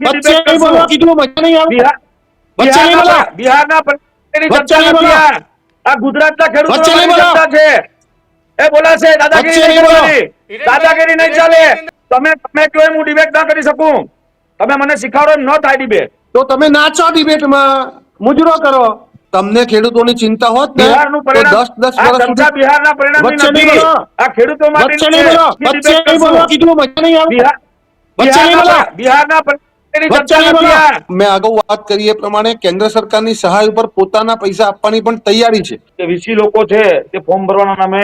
વચ્ચે નહીં બોલવા કીધું, મજા નહીં આવે. વચ્ચે નહીં બોલો. બિહારના પ્રધાનમંત્રીની વચ્ચે જનતા નહીં બોલો. નથી આ. આ ગુજરાતના ખેડૂતો વચ્ચે નહીં બોલો. જનતા છે. એ બોલાશે દાદાગીરી વચ્ચે નહીં નહીં બોલો. કરવાની. દાદાગીરી નહીં ચાલે. તમે કહો એમ હું ડિબેટ ના કરી શકું. તમે મને શીખવાડો એમ ન થાય ડિબેટ. તો તમે નાચો ડિબેટમાં, મુજરો કરો. તમને ખેડૂતોની ચિંતા હોત ને બિહારનું તો પરિણામ 10 આ વર્ષ ચર્ચા સુધી બિહારના પરિણામની વચ્ચે નહીં નથી. બોલો. આ ખેડૂતો માટે વચ્ચે નહીં બોલો. વચ્ચે નહીં બોલવા કીધું, મજા નહીં આવે. વચ્ચે નહીં બોલો. બિહારના પ્રધાનમંત્રીની વચ્ચે જનતા નહીં બોલો. નથી આ. મેં અગાઉ વાત કરી એ પ્રમાણે કેન્દ્ર સરકારની સહાય ઉપર પોતાના પૈસા આપવાની પણ તૈયારી છે. કે વીસી લોકો છે તે ફોર્મ ભરવાના નામે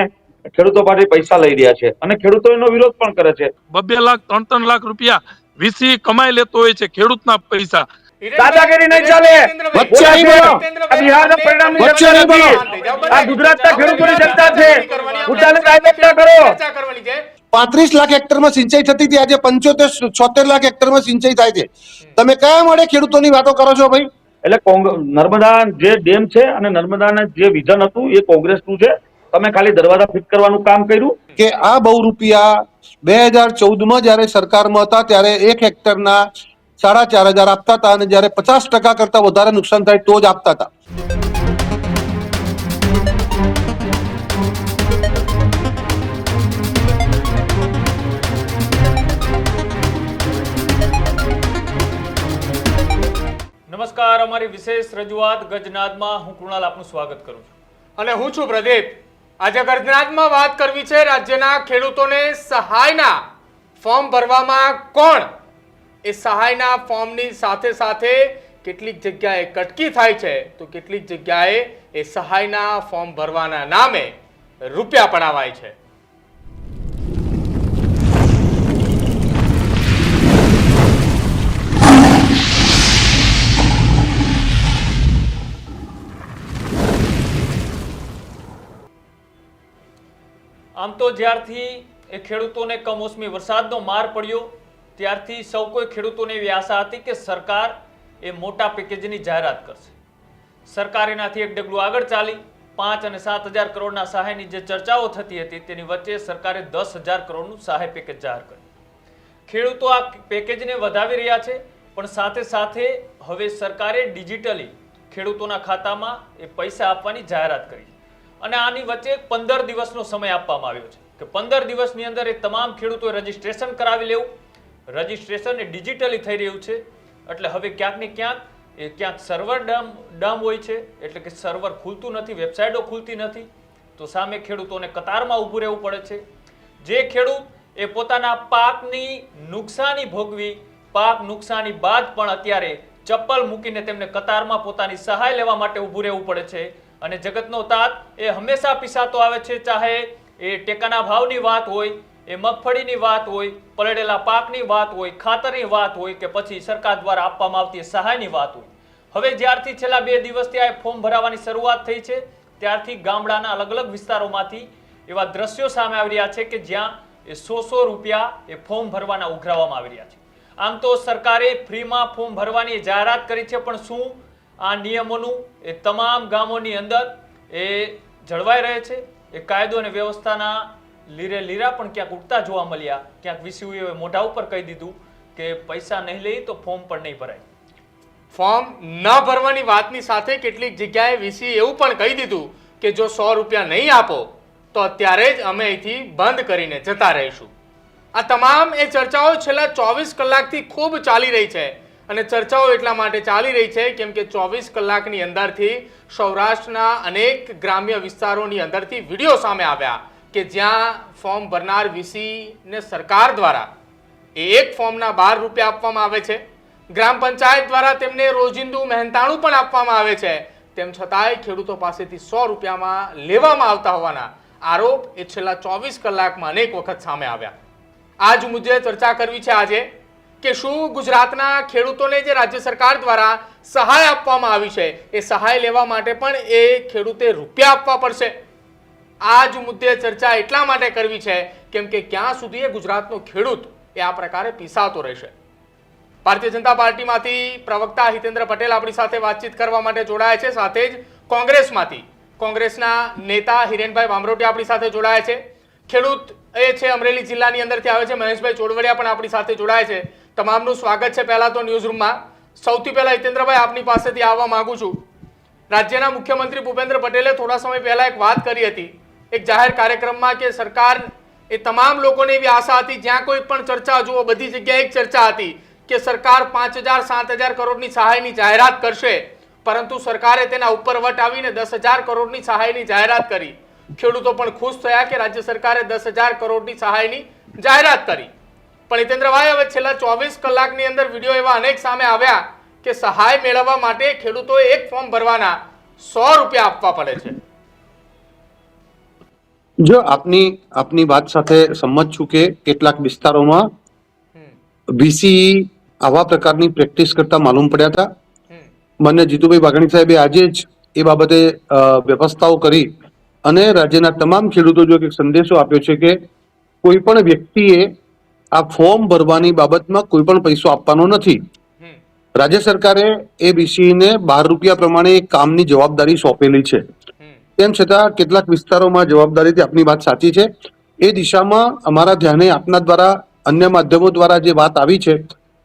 ખેડૂતો પાસે પૈસા લઈ રહ્યા છે અને ખેડૂતો એનો વિરોધ પણ કરે છે. 2 લાખ 3 લાખ રૂપિયા વીસી કમાઈ લેતો હોય છે ખેડૂતના પૈસા. દાદાગીરી નહીં ચાલે. વચ્ચે નહીં બોલો. આ બિહારના પરિણામની વચ્ચે જનતા નહીં બોલો. નથી. આ ગુજરાતના ખેડૂતોની જનતા છે. મુદ્દાને ડાયવર્ટ ના કરો. 35 લાખ હેક્ટરમાં સિંચાઈ થતી હતી, આજે 75-76 લાખ હેક્ટરમાં સિંચાઈ થાય છે. તમે કયા મળે ખેડૂતોની વાતો કરો છો ભાઈ? એટલે નર્મદા જે ડેમ છે અને નર્મદાના જે વિઝન હતું એ કોંગ્રેસનું છે. તમે ખાલી દરવાજા ફિટ કરવાનું કામ કર્યું. કે આ બહુ રૂપિયા 2014માં જયારે સરકારમાં હતા ત્યારે 1 હેક્ટરના 4,500 આપતા હતા અને જયારે 50% કરતા વધારે નુકસાન થાય તો જ આપતા હતા. નમસ્કાર, અમારી વિશેષ રજૂઆત ગજનાદમાં હું કૃણાલ આપનું સ્વાગત કરું છું અને હું છું પ્રદીપ. આજે ગજનાદમાં વાત કરવી છે રાજ્યના ખેડૂતોને સહાયના ફોર્મ ભરવામાં કોણ એ સહાયના ફોર્મની સાથે સાથે કેટલીક જગ્યાએ કટકી થાય છે તો કેટલીક જગ્યાએ એ સહાયના ફોર્મ ભરવાના નામે રૂપિયા પડાવાય છે. આમ તો જ્યારથી એ ખેડૂતોને કમોસમી વરસાદનો માર પડ્યો ત્યારથી સૌ કોઈ ખેડૂતોને એવી આશા હતી કે સરકાર એ મોટા પેકેજની જાહેરાત કરશે. સરકાર એનાથી એક ડગલું આગળ ચાલી 5 અને 7,000 કરોડના સહાયની જે ચર્ચાઓ થતી હતી તેની વચ્ચે સરકારે 10,000 કરોડનું સહાય પેકેજ જાહેર કર્યું. ખેડૂતો આ પેકેજને વધાવી રહ્યા છે, પણ સાથે સાથે હવે સરકારે ડિજિટલી ખેડૂતોના ખાતામાં એ પૈસા આપવાની જાહેરાત કરી અને આની વચ્ચે 15 દિવસનો સમય આપવામાં આવ્યો છે કે 15 દિવસની અંદર એ તમામ ખેડૂતોએ રજીસ્ટ્રેશન કરાવી લેવું. રજીસ્ટ્રેશન એ ડિજિટલી થઈ રહ્યું છે એટલે હવે ક્યાંક ને ક્યાંક સર્વર ડાઉન હોય છે, એટલે કે સર્વર ખુલતું નથી, વેબસાઇટો ખુલતી નથી, તો સામે ખેડૂતોને કતારમાં ઊભું રહેવું પડે છે. જે ખેડૂત એ પોતાના પાકની નુકસાની ભોગવી, પાક નુકસાની બાદ પણ અત્યારે ચપ્પલ મૂકીને તેમને કતારમાં પોતાની સહાય લેવા માટે ઊભું રહેવું પડે છે. અને જગતનો તાત એ હંમેશા પીસાતો આવે છે, ચાહે એ ટેકાના ભાવની વાત હોય, એ મગફળીની વાત હોય, પલળેલા પાકની વાત હોય, ખાતરની વાત હોય કે પછી સરકાર દ્વારા આપવામાં આવતી સહાયની વાત હોય. હવે જ્યારથી છેલ્લા 2 દિવસથી આ ફોર્મ ભરાવાની શરૂઆત થઈ છે ત્યારથી ગામડાના અલગ અલગ વિસ્તારોમાંથી એવા દ્રશ્યો સામે આવી રહ્યા છે કે જ્યાં એ 100 રૂપિયા એ ફોર્મ ભરવાના ઉઘરાવવામાં આવી રહ્યા છે. આમ તો સરકારે ફ્રીમાં ફોર્મ ભરવાની જાહેરાત કરી છે, પણ શું આ નિયમોનું એ તમામ ગામોની અંદર એ જળવાઈ રહે છે? એ કાયદો અને વ્યવસ્થાના લીરા પણ ક્યાંક ઉડતા જોવા મળ્યા. ક્યાંક વીસીઓએ મોઢા ઉપર કહી દીધું કે પૈસા નહીં લઈ તો ફોર્મ પણ નહીં ભરાય. ફોર્મ ન ભરવાની વાતની સાથે કેટલીક જગ્યાએ વીસી એવું પણ કહી દીધું કે જો 100 રૂપિયા નહીં આપો તો અત્યારે જ અમે અહીંથી બંધ કરીને જતા રહીશું. આ તમામ એ ચર્ચાઓ છેલ્લા 24 કલાકથી ખૂબ ચાલી રહી છે અને ચર્ચાઓ એટલા માટે ચાલી રહી છે કેમ કે 24 કલાકની અંદરથી સૌરાષ્ટ્રના અનેક ગ્રામ્ય વિસ્તારોની અંદરથી વિડીયો સામે આવ્યા કે જ્યાં ફોર્મ ભરનાર વીસીને સરકાર દ્વારા એક ફોર્મના 12 રૂપિયા આપવામાં આવે છે, ગ્રામ પંચાયત દ્વારા તેમને રોજિંદુ મહેનતાણું પણ આપવામાં આવે છે, તેમ છતાંય ખેડૂતો પાસેથી 100 રૂપિયામાં લેવામાં આવતા હોવાના આરોપ એ છેલ્લા 24 કલાકમાં અનેક વખત સામે આવ્યા. આ જ મુદ્દે ચર્ચા કરવી છે આજે કે શું ગુજરાતના ખેડૂતોને જે રાજ્ય સરકાર દ્વારા સહાય આપવામાં આવી છે એ સહાય લેવા માટે પણ એ ખેડૂતે રૂપિયા આપવા પડશે? આ જ મુદ્દે ચર્ચા એટલા માટે કરવી છે કેમ કે ક્યાં સુધી એ ગુજરાતનો ખેડૂત એ આ પ્રકારે પીસાતો રહેશે. ભારતીય જનતા પાર્ટીમાંથી પ્રવક્તા હિતેન્દ્ર પટેલ આપણી સાથે વાતચીત કરવા માટે જોડાયા છે, સાથે જ કોંગ્રેસમાંથી કોંગ્રેસના નેતા હિરેનભાઈ બામરોટી આપણી સાથે જોડાયા છે, ખેડૂત એ છે અમરેલી જિલ્લાની અંદરથી આવે છે મહેશભાઈ ચોડવડિયા પણ આપણી સાથે જોડાય છે, તમામનું સ્વાગત છે પહેલા તો ન્યૂઝ રૂમમાં. સૌથી પહેલા હિતેન્દ્રભાઈ આપની પાસેથી આવવા માંગુ છું. રાજ્યના મુખ્યમંત્રી ભૂપેન્દ્ર પટેલે થોડા સમય પહેલા એક વાત કરી હતી એક જાહેર કાર્યક્રમમાં કે સરકાર એ તમામ લોકોને એવી આશા હતી, જ્યાં કોઈ પણ ચર્ચા જુઓ બધી જગ્યાએ એક ચર્ચા હતી કે સરકાર 5,000 7,000 કરોડની સહાયની જાહેરાત કરશે, પરંતુ સરકારે તેના ઉપર વટ આવીને 10,000 કરોડની સહાયની જાહેરાત કરી. ખેડૂતો પણ ખુશ થયા કે રાજ્ય સરકારે 10,000 કરોડની સહાયની જાહેરાત કરી. પણ હિતેન્દ્રભાઈ, હવે છેલ્લા 24 કલાકની અંદર વિડીયો એવા અનેક સામે આવ્યા કે સહાય મેળવવા માટે ખેડૂતોએ એક ફોર્મ ભરવાના 100 રૂપિયા આપવા પડે છે. જો આપની વાત સાથે સંમત છું કે કેટલાક વિસ્તારોમાં વીસી આવા પ્રકારની પ્રેક્ટિસ કરતા માલુમ પડ્યા હતા. માન્ય જીતુભાઈ વાઘાણી સાહેબે આજે જ એ બાબતે વ્યવસ્થાઓ કરી અને રાજ્યના તમામ ખેડૂતો જો એક સંદેશો આપ્યો છે કે કોઈ પણ વ્યક્તિએ આ ફોર્મ ભરવાની બાબતમાં કોઈ પણ પૈસો આપવાનો નથી. રાજ્ય સરકારે એ વીસીને 12 રૂપિયા પ્રમાણે કામની જવાબદારી સોંપેલી છે. તેમ છતાં કેટલાક વિસ્તારોમાં જવાબદારીથી આપની વાત સાચી છે. એ દિશામાં અમારા ધ્યાને આપના દ્વારા અન્ય માધ્યમો દ્વારા જે વાત આવી છે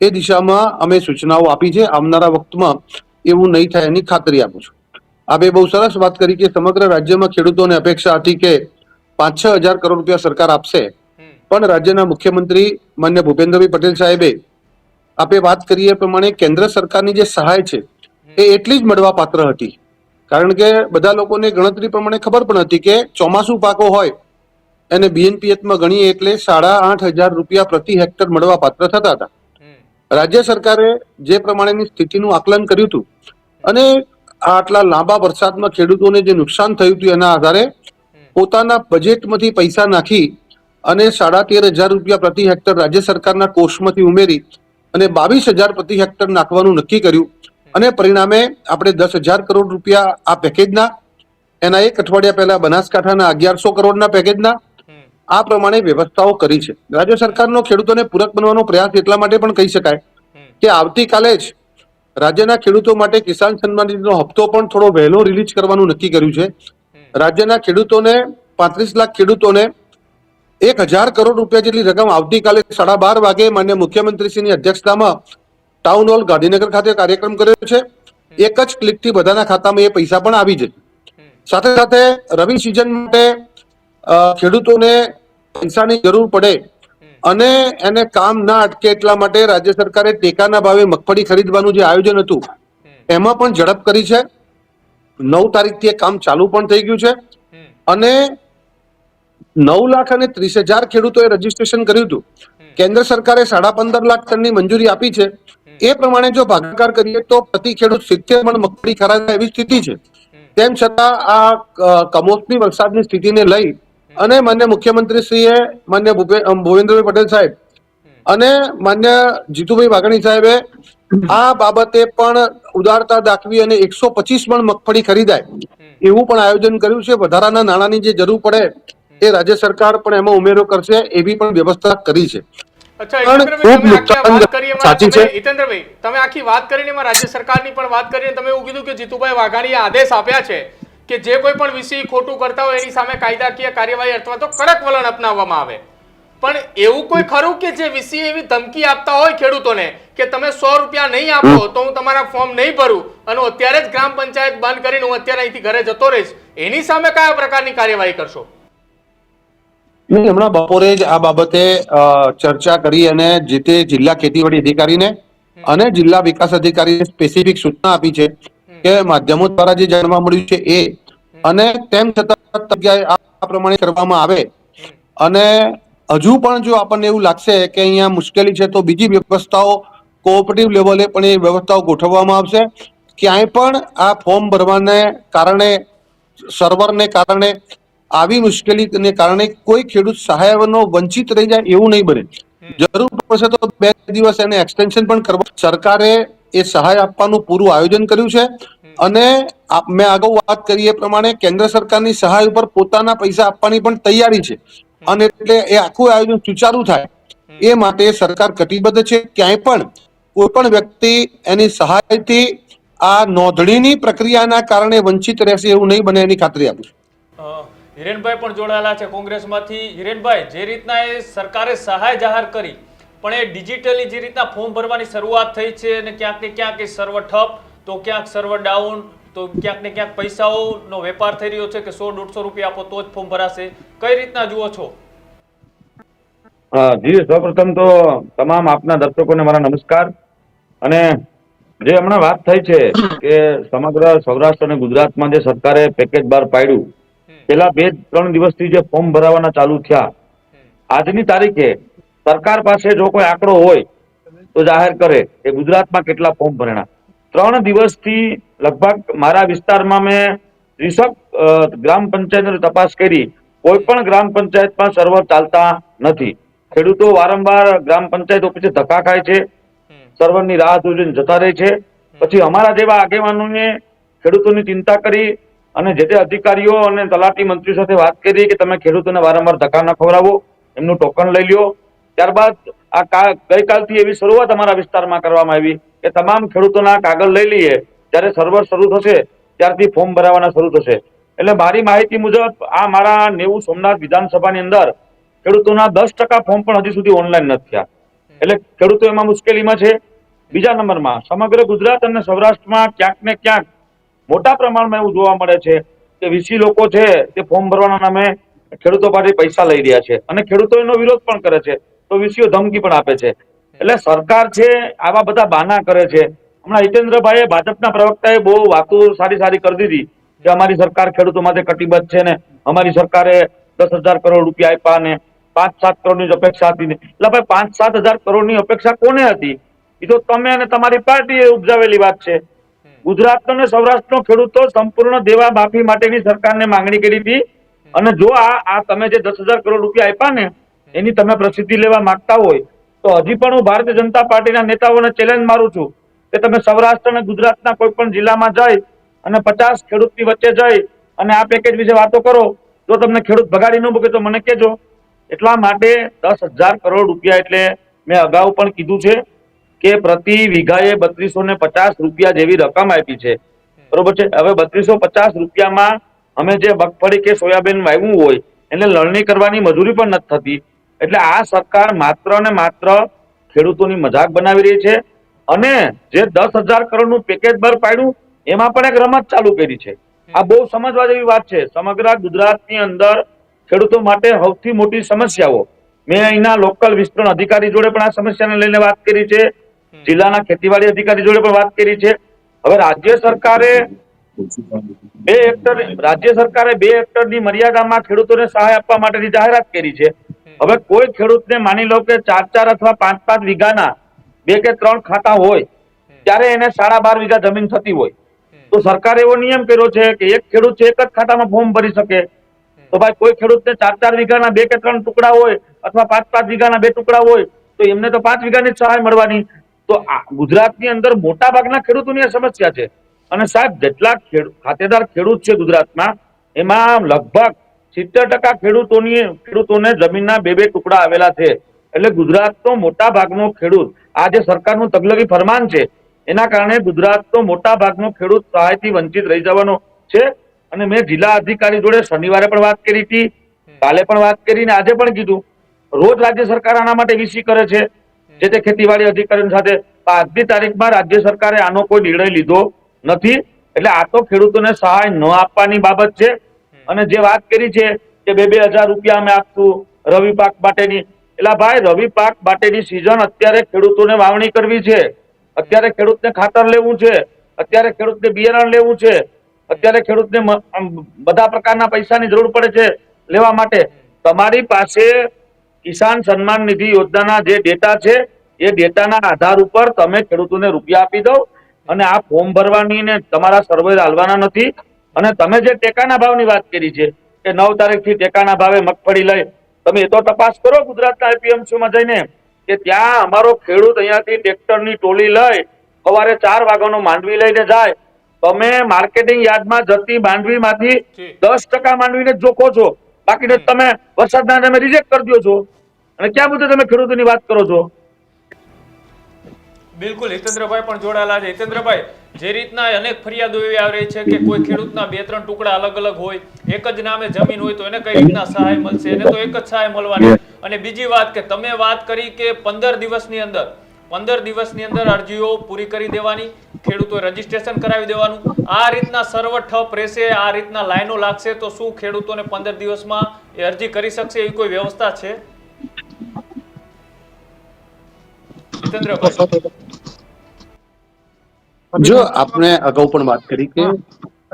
એ દિશામાં અમે સૂચનાઓ આપી છે. આવનારા વખતમાં એવું નહીં થાય એની ખાતરી આપું છું. આપે બહુ સરસ વાત કરી કે સમગ્ર રાજ્યમાં ખેડૂતોને અપેક્ષા હતી કે 5-6 હજાર કરોડ રૂપિયા સરકાર આપશે, પણ રાજ્યના મુખ્યમંત્રી માન્ય ભૂપેન્દ્રભાઈ પટેલ સાહેબે આપે વાત કરી એ પ્રમાણે કેન્દ્ર સરકારની જે સહાય છે એ એટલી જ મળવા પાત્ર હતી. કારણ કે બધા લોકોને ગણતરી પ્રમાણે ખબર પણ હતી કે ચોમાસું પાકો હોય એને બીએનપીએચમાં ગણીએ એટલે 8,500 રૂપિયા પ્રતિ હેક્ટર મળવા પાત્ર થતા હતા. રાજ્ય સરકારે જે પ્રમાણેની સ્થિતિનું આકલન કર્યું હતું અને આટલા લાંબા વરસાદમાં ખેડૂતોને જે નુકસાન થયું હતું એના આધારે પોતાના બજેટમાંથી પૈસા નાખી અને 13,500 રૂપિયા પ્રતિ હેક્ટર રાજ્ય સરકારના કોષમાંથી ઉમેરી અને 22,000 પ્રતિ હેક્ટર નાખવાનું નક્કી કર્યું. અને પરિણામે આપણે 10,000 કરોડ રૂપિયા આ પેકેજના, એના એક અઠવાડિયા પહેલા બનાસકાંઠાના 1,100 કરોડના પેકેજના આ પ્રમાણે વ્યવસ્થાઓ કરી છે. રાજ્ય સરકારનો ખેડૂતોને પૂરક બનવાનો પ્રયાસ એટલા માટે પણ કહી શકાય કે આવતીકાલે જ રાજ્યના ખેડૂતો માટે કિસાન સન્માન નિધિનો હપ્તો પણ થોડો વહેલો રિલીઝ કરવાનું નક્કી કર્યું છે. રાજ્યના ખેડૂતોને 35 લાખ ખેડૂતોને 1,000 કરોડ રૂપિયા જેટલી રકમ આવતીકાલે 12:30 વાગે માન્ય મુખ્યમંત્રીશ્રીની અધ્યક્ષતામાં ટાઉન હોલ ગાંધીનગર ખાતે કાર્યક્રમ કર્યો છે. એક જ ક્લિકથી બધાના ખાતામાં એ પૈસા પણ આવી જશે. સાથે સાથે રવિ સિઝન માટે ખેડૂતોને પૈસાની જરૂર પડે અને એને કામ ના અટકે એટલા માટે રાજ્ય સરકારે ટેકાના ભાવે મગફળી ખરીદવાનું જે આયોજન હતું એમાં પણ ઝડપ કરી છે. 9 તારીખથી એ કામ ચાલુ પણ થઈ ગયું છે અને 9,30,000 ખેડૂતોએ રજીસ્ટ્રેશન કર્યું હતું. કેન્દ્ર સરકારે 15.5 લાખ ટનની મંજૂરી આપી છે. એ પ્રમાણે જો ભાગાકાર કરીએ તો પ્રતિ ખેડૂત 70 મણ મગફળી ખરીદાય એવી સ્થિતિ છે. તેમ છતાં આ કમોસમી વરસાદની સ્થિતિને લઈ અને માન્ય મુખ્યમંત્રીશ્રીએ માન્ય ભૂપેન્દ્રભાઈ પટેલ સાહેબ અને માન્ય જીતુભાઈ વાઘાણી સાહેબે આ બાબતે પણ ઉદારતા દાખવી અને 125 મણ મગફળી ખરીદાય એવું પણ આયોજન કર્યું છે. વધારાના નાણાંની જે જરૂર પડે એ રાજ્ય સરકાર પણ એમાં ઉમેરો કરશે એવી પણ વ્યવસ્થા કરી છે. અચ્છા હિતેન્દ્રભાઈ, તમે આખી વાત કરીને એમાં રાજ્ય સરકારની પણ વાત કરીને તમે એવું કીધું કે જીતુભાઈ વાઘાણીએ આદેશ આપ્યા છે કે જે કોઈ પણ વીસી ખોટું કરતા હોય એની સામે કાયદાકીય કાર્યવાહી અથવા તો કડક વલણ અપનાવવામાં આવે. પણ એવું કોઈ ખરું કે જે વીસી એવી ધમકી આપતા હોય ખેડૂતોને કે તમે 100 રૂપિયા નહીં આપો તો હું તમારા ફોર્મ નહીં ભરું અને અત્યારે જ ગ્રામ પંચાયત બંધ કરીને હું અત્યારે અહીંથી ઘરે જતો રહીશ, એની સામે કયા પ્રકારની કાર્યવાહી કરશો? હમણાં બપોરે જ આ બાબતે ચર્ચા કરી અને જે તે જિલ્લા ખેતીવાડી અધિકારીને અને જિલ્લા વિકાસ અધિકારીને સ્પેસિફિક સૂચના આપી છે કે માધ્યમો દ્વારા જે જાણવા મળ્યું છે એ અને તેમ છતાં જગ્યાએ આ પ્રમાણે કરવામાં આવે અને હજુ પણ જો આપણને એવું લાગશે કે અહીંયા મુશ્કેલી છે તો બીજી વ્યવસ્થાઓ કોઓપરેટિવ લેવલે પણ એ વ્યવસ્થાઓ ગોઠવવામાં આવશે. ક્યાંય પણ આ ફોર્મ ભરવાને કારણે સર્વરને કારણે આવી મુશ્કેલીને કારણે કોઈ ખેડૂત સહાયનો વંચિત રહી જાય એવું નહીં બને. જરૂર પડશે તો 2 દિવસ એને એક્સટેન્શન પણ કરવા સરકારે એ સહાય આપવાનું પૂરું આયોજન કર્યું છે અને મેં અગાઉ વાત કરી એ પ્રમાણે કેન્દ્ર સરકારની સહાય ઉપર પોતાના પૈસા આપવાની પણ તૈયારી છે અને એટલે એ આખું આયોજન સુચારુ થાય એ માટે સરકાર કટિબદ્ધ છે. ક્યાંય પણ કોઈ પણ વ્યક્તિ એની સહાયથી આ નોંધણીની પ્રક્રિયાના કારણે વંચિત રહેશે એવું નહીં બને એની ખાતરી આપું છું. હિરેનભાઈ પણ જોડાયેલા છે કોંગ્રેસમાંથી. હિરેનભાઈ, જે રીતના એ સરકારે સહાય જાહેર કરી પણ એ ડિજિટલી જે રીતના ફોર્મ ભરવાની શરૂઆત થઈ છે અને ક્યાંક ને ક્યાંક એ સર્વર ઠપ તો ક્યાંક સર્વર ડાઉન તો ક્યાંક ને ક્યાંક પૈસાઓનો વેપાર થઈ રહ્યો છે કે 100-150 રૂપિયા આપો તો જ ફોર્મ ભરાશે, કઈ રીતના જુઓ છો? જી, સૌપ્રથમ તો તમામ આપના દર્શકોને મારા નમસ્કાર. અને જે હમણાં વાત થઈ છે કે સમગ્ર સૌરાષ્ટ્ર અને ગુજરાતમાં જે સરકારે પેકેજ બહાર પાડ્યું, પેલા 2-3 દિવસથી જે ફોર્મ ભરાવાના ચાલુ થયા, આજની તારીખે સરકાર પાસે જો કોઈ આંકડો હોય તો જાહેર કરે કે ગુજરાતમાં કેટલા ફોર્મ ભરાણા. 3 દિવસથી લગભગ મારા વિસ્તારમાં મેં 30 ગ્રામ પંચાયતની તપાસ કરી, કોઈ પણ ગ્રામ પંચાયતમાં સર્વર ચાલતા નથી. ખેડૂતો વારંવાર ગ્રામ પંચાયત ઓફિસે ધક્કા ખાય છે, સર્વરની રાહ જોઈને જતા રહે છે. પછી અમારા જેવા આગેવાનોને ખેડૂતોની ચિંતા કરી અને જે તે અધિકારીઓ અને તલાટી મંત્રી સાથે વાત કરી કે તમે ખેડૂતોને વારંવાર ધક્કા ન ખવડાવો, એમનું ટોકન લઈ લ્યો. ત્યારબાદ આ ગઈકાલથી એવી શરૂઆત અમારા વિસ્તારમાં કરવામાં આવી કે તમામ ખેડૂતોના કાગળ લઈ લઈએ, જ્યારે સર્વર શરૂ થશે ત્યારથી ફોર્મ ભરાવાના શરૂ થશે. એટલે મારી માહિતી મુજબ આ મારા 90 સોમનાથ વિધાનસભાની અંદર ખેડૂતોના 10% ફોર્મ પણ હજી સુધી ઓનલાઈન નથી થયા. એટલે ખેડૂતો એમાં મુશ્કેલીમાં છે. બીજા નંબરમાં સમગ્ર ગુજરાત અને સૌરાષ્ટ્રમાં ક્યાંક ને ક્યાંક મોટા પ્રમાણમાં એવું જોવા મળે છે કે વીસી લોકો છે તે ફોર્મ ભરવાના નામે ખેડૂતો પાસે પૈસા લઈ રહ્યા છે અને ખેડૂતો એનો વિરોધ પણ કરે છે, તો વીસીઓ ધમકી પણ આપે છે. એટલે સરકાર છે આવા બધા બહાના કરે છે. હમણાં હિતેન્દ્રભાઈએ, ભાજપના પ્રવક્તાએ બહુ વાતો સારી કરી દીધી કે અમારી સરકાર ખેડૂતો માટે કટિબદ્ધ છે ને અમારી સરકારે 10,000 કરોડ રૂપિયા આપ્યા ને 5-7 કરોડની અપેક્ષા હતી. એટલે ભાઈ 5-7 હજાર કરોડની અપેક્ષા કોને હતી? એ તો તમે અને તમારી પાર્ટીએ ઉપજાવેલી વાત છે. ગુજરાતનો અને સૌરાષ્ટ્રનો ખેડૂતો સંપૂર્ણ દેવા માફી માટેની સરકારને માંગણી કરી હતી. અને જો આ તમે જે 10,000 કરોડ રૂપિયા આપ્યા ને એની તમે પ્રસિદ્ધિ લેવા માંગતા હોય તો હજી પણ હું ભારતીય જનતા પાર્ટીના નેતાઓને ચેલેન્જ મારું છું કે તમે સૌરાષ્ટ્ર અને ગુજરાતના કોઈ પણ જિલ્લામાં જઈ અને 50 ખેડૂતની વચ્ચે જઈ અને આ પેકેજ વિશે વાતો કરો. જો તમને ખેડૂત ભગાડી ન મૂકે તો મને કહેજો. એટલા માટે 10,000 કરોડ રૂપિયા એટલે મેં અગાઉ પણ કીધું છે કે પ્રતિ વીઘાએ 3250 રૂપિયા જેવી રકમ આપી છે, બરોબર છે. હવે 3250 રૂપિયામાં અમે જે મગફળી કે સોયાબીન વાવ્યું હોય એટલે લણણી કરવાની મજૂરી પણ નથી થતી. એટલે આ સરકાર માત્ર ને માત્ર ખેડૂતોની મજાક બનાવી રહી છે. અને જે 10,000 કરોડનું પેકેજ બહાર પાડ્યું એમાં પણ એક રમત ચાલુ કરી છે. આ બહુ સમજવા જેવી વાત છે. સમગ્ર ગુજરાતની અંદર ખેડૂતો માટે સૌથી મોટી સમસ્યાઓ, મેં અહીંના લોકલ વિસ્તરણ અધિકારી જોડે પણ આ સમસ્યાને લઈને વાત કરી છે, જિલ્લાના ખેતીવાડી અધિકારી જોડે પણ વાત કરી છે. હવે રાજ્ય સરકારે 2 હેક્ટરની મર્યાદામાં ખેડૂતોને સહાય આપવા માટેની જાહેરાત કરી છે. હવે કોઈ ખેડૂતને માની લો કે 4 અથવા 5 વીઘાના 2 કે 3 ખાતા હોય ત્યારે એને 12.5 વીઘા જમીન થતી હોય તો સરકારે એવો નિયમ કર્યો છે કે એક ખેડૂત છે એક જ ખાતામાં ફોર્મ ભરી શકે. તો ભાઈ કોઈ ખેડૂતને 4 વીઘાના 2 કે 3 ટુકડા હોય અથવા 5 વીઘાના 2 ટુકડા હોય તો એમને તો 5 વીઘાની જ સહાય મળવાની. તો ગુજરાતની અંદર મોટા ભાગના ખેડૂતોની આ સમસ્યા છે. અને સાહેબ, જેટલા ખાતેદાર ખેડૂત છે ગુજરાતમાં એમાં લગભગ 70% ખેડૂતોને જમીનના 2 ટુકડા આવેલા છે. એટલે ગુજરાતનો મોટા ભાગનો ખેડૂત, આ જે સરકારનું તગલગી ફરમાન છે એના કારણે ગુજરાતનો મોટા ભાગનો ખેડૂત સહાયથી વંચિત રહી જવાનો છે. અને મેં જિલ્લા અધિકારી જોડે શનિવારે પણ વાત કરી હતી, કાલે પણ વાત કરી ને આજે પણ કીધું. રોજ રાજ્ય સરકાર આના માટે વીસી કરે છે જે તે ખેતીવાડી અધિકારીઓ સાથે. આજની તારીખમાં રાજ્ય સરકારે આનો કોઈ નિર્ણય લીધો નથી. એટલે આ તો ખેડૂતોને સહાય ન આપવાની બાબત છે. અને જે વાત કરી છે કે 2,000 રૂપિયા અમે આપશું રવિ પાક માટેની, એટલે ભાઈ રવિ પાક માટેની સિઝન અત્યારે ખેડૂતોને વાવણી કરવી છે, અત્યારે ખેડૂતને ખાતર લેવું છે, અત્યારે ખેડૂતને બિયારણ લેવું છે, અત્યારે ખેડૂતને બધા પ્રકારના પૈસાની જરૂર પડે છે લેવા માટે. તમારી પાસે કિસાન સન્માન નિધિ યોજનાના જે ડેટા છે એ ડેટાના આધાર ઉપર તમે ખેડૂતોને રૂપિયા આપી દો અને આ ફોર્મ ભરવાની ને તમારા સર્વે હાલવાના નથી. અને તમે જે ટેકાના ભાવની વાત કરી છે કે 9 તારીખથી ટેકાના ભાવે મગફળી લઈ, તમે એ તો તપાસ કરો ગુજરાતના એપીએમસીમાં જઈને કે ત્યાં અમારો ખેડૂત અહીંયાથી ટ્રેક્ટરની ટોલી લઈ સવારે 4 વાગ્યાનો માંડવી લઈને જાય. તમે માર્કેટિંગ યાર્ડમાં જતી માંડવીમાંથી 10% માંડવીને જ જોખો છો, બાકીને તમે વરસાદના તમે રિજેક્ટ કરી દો છો. અને ક્યાં મુદ્દે તમે ખેડૂતોની વાત કરો છો? બિલકુલ હિતેન્દ્રભાઈ પણ જોડાયેલા છે. હિતેન્દ્રભાઈ, જે રીતના અનેક ફરિયાદો એવી આવી રહી છે કે કોઈ ખેડૂતના 2-3 ટુકડા અલગ અલગ હોય, એક જ નામે જમીન હોય તો એને કઈ રીતના સહાય મળશે, એને તો એક જ સહાય મળવાની. અને બીજી વાત કે તમે વાત કરી કે 15 દિવસની અંદર અરજીઓ પૂરી કરી દેવાની, ખેડૂતોએ રજીસ્ટ્રેશન કરાવી દેવાનું. આ રીતના સર્વર ઠપ રહેશે, આ રીતના લાઈનો લાગશે તો શું ખેડૂતોને 15 દિવસમાં એ અરજી કરી શકશે એવી કોઈ વ્યવસ્થા છે? હિતેન્દ્રભાઈ, જો આપણે અગાઉ પણ વાત કરી કે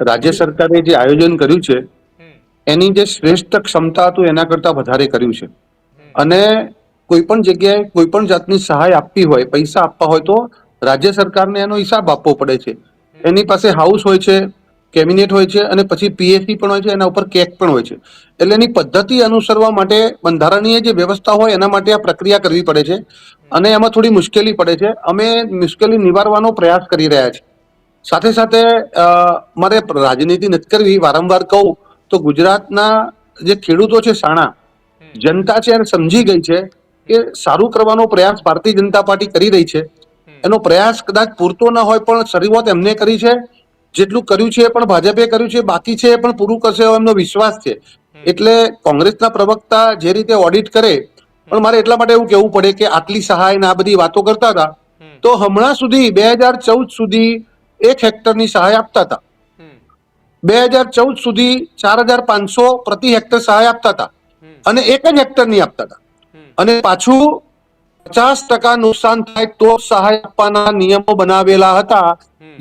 રાજ્ય સરકારે જે આયોજન કર્યું છે એની જે શ્રેષ્ઠ ક્ષમતા હતું એના કરતા વધારે કર્યું છે. અને કોઈ પણ જગ્યાએ કોઈ પણ જાતની સહાય આપવી હોય, પૈસા આપવા હોય તો રાજ્ય સરકારને એનો હિસાબ આપવો પડે છે. એની પાસે હાઉસ હોય છે, કેબિનેટ હોય છે અને પછી પીએસસી પણ હોય છે, એના ઉપર કેક પણ હોય છે. એટલે એની પદ્ધતિ અનુસરવા માટે બંધારણીય જે વ્યવસ્થા હોય એના માટે આ પ્રક્રિયા કરવી પડે છે અને એમાં થોડી મુશ્કેલી પડે છે. અમે મુશ્કેલી નિવારવાનો પ્રયાસ કરી રહ્યા છીએ. સાથે સાથે મારે રાજનીતિ નથી કરવી, વારંવાર કહું તો ગુજરાતના જે ખેડૂતો છે, સાણા જનતા છે એને સમજી ગઈ છે કે સારું કરવાનો પ્રયાસ ભારતીય જનતા પાર્ટી કરી રહી છે. એનો પ્રયાસ કદાચ પૂરતો ન હોય પણ શરૂઆત એમને કરી છે. જેટલું કર્યું છે એ પણ ભાજપે કર્યું છે, બાકી છે એ પણ પૂરું કરશે એવો એમનો વિશ્વાસ છે. એટલે કોંગ્રેસના પ્રવક્તા જે રીતે ઓડિટ કરે, પણ મારે એટલા માટે એવું કહેવું પડે કે આટલી સહાય ને આ બધી વાતો કરતા હતા તો હમણાં સુધી 2014 સુધી 1 હેક્ટરની સહાય આપતા હતા. 2014 સુધી 4,500 પ્રતિ હેક્ટર સહાય આપતા હતા અને 1 જ હેક્ટરની આપતા હતા. અને પાછું 50% નુકસાન થાય તો સહાય આપવાના નિયમો બનાવેલા હતા.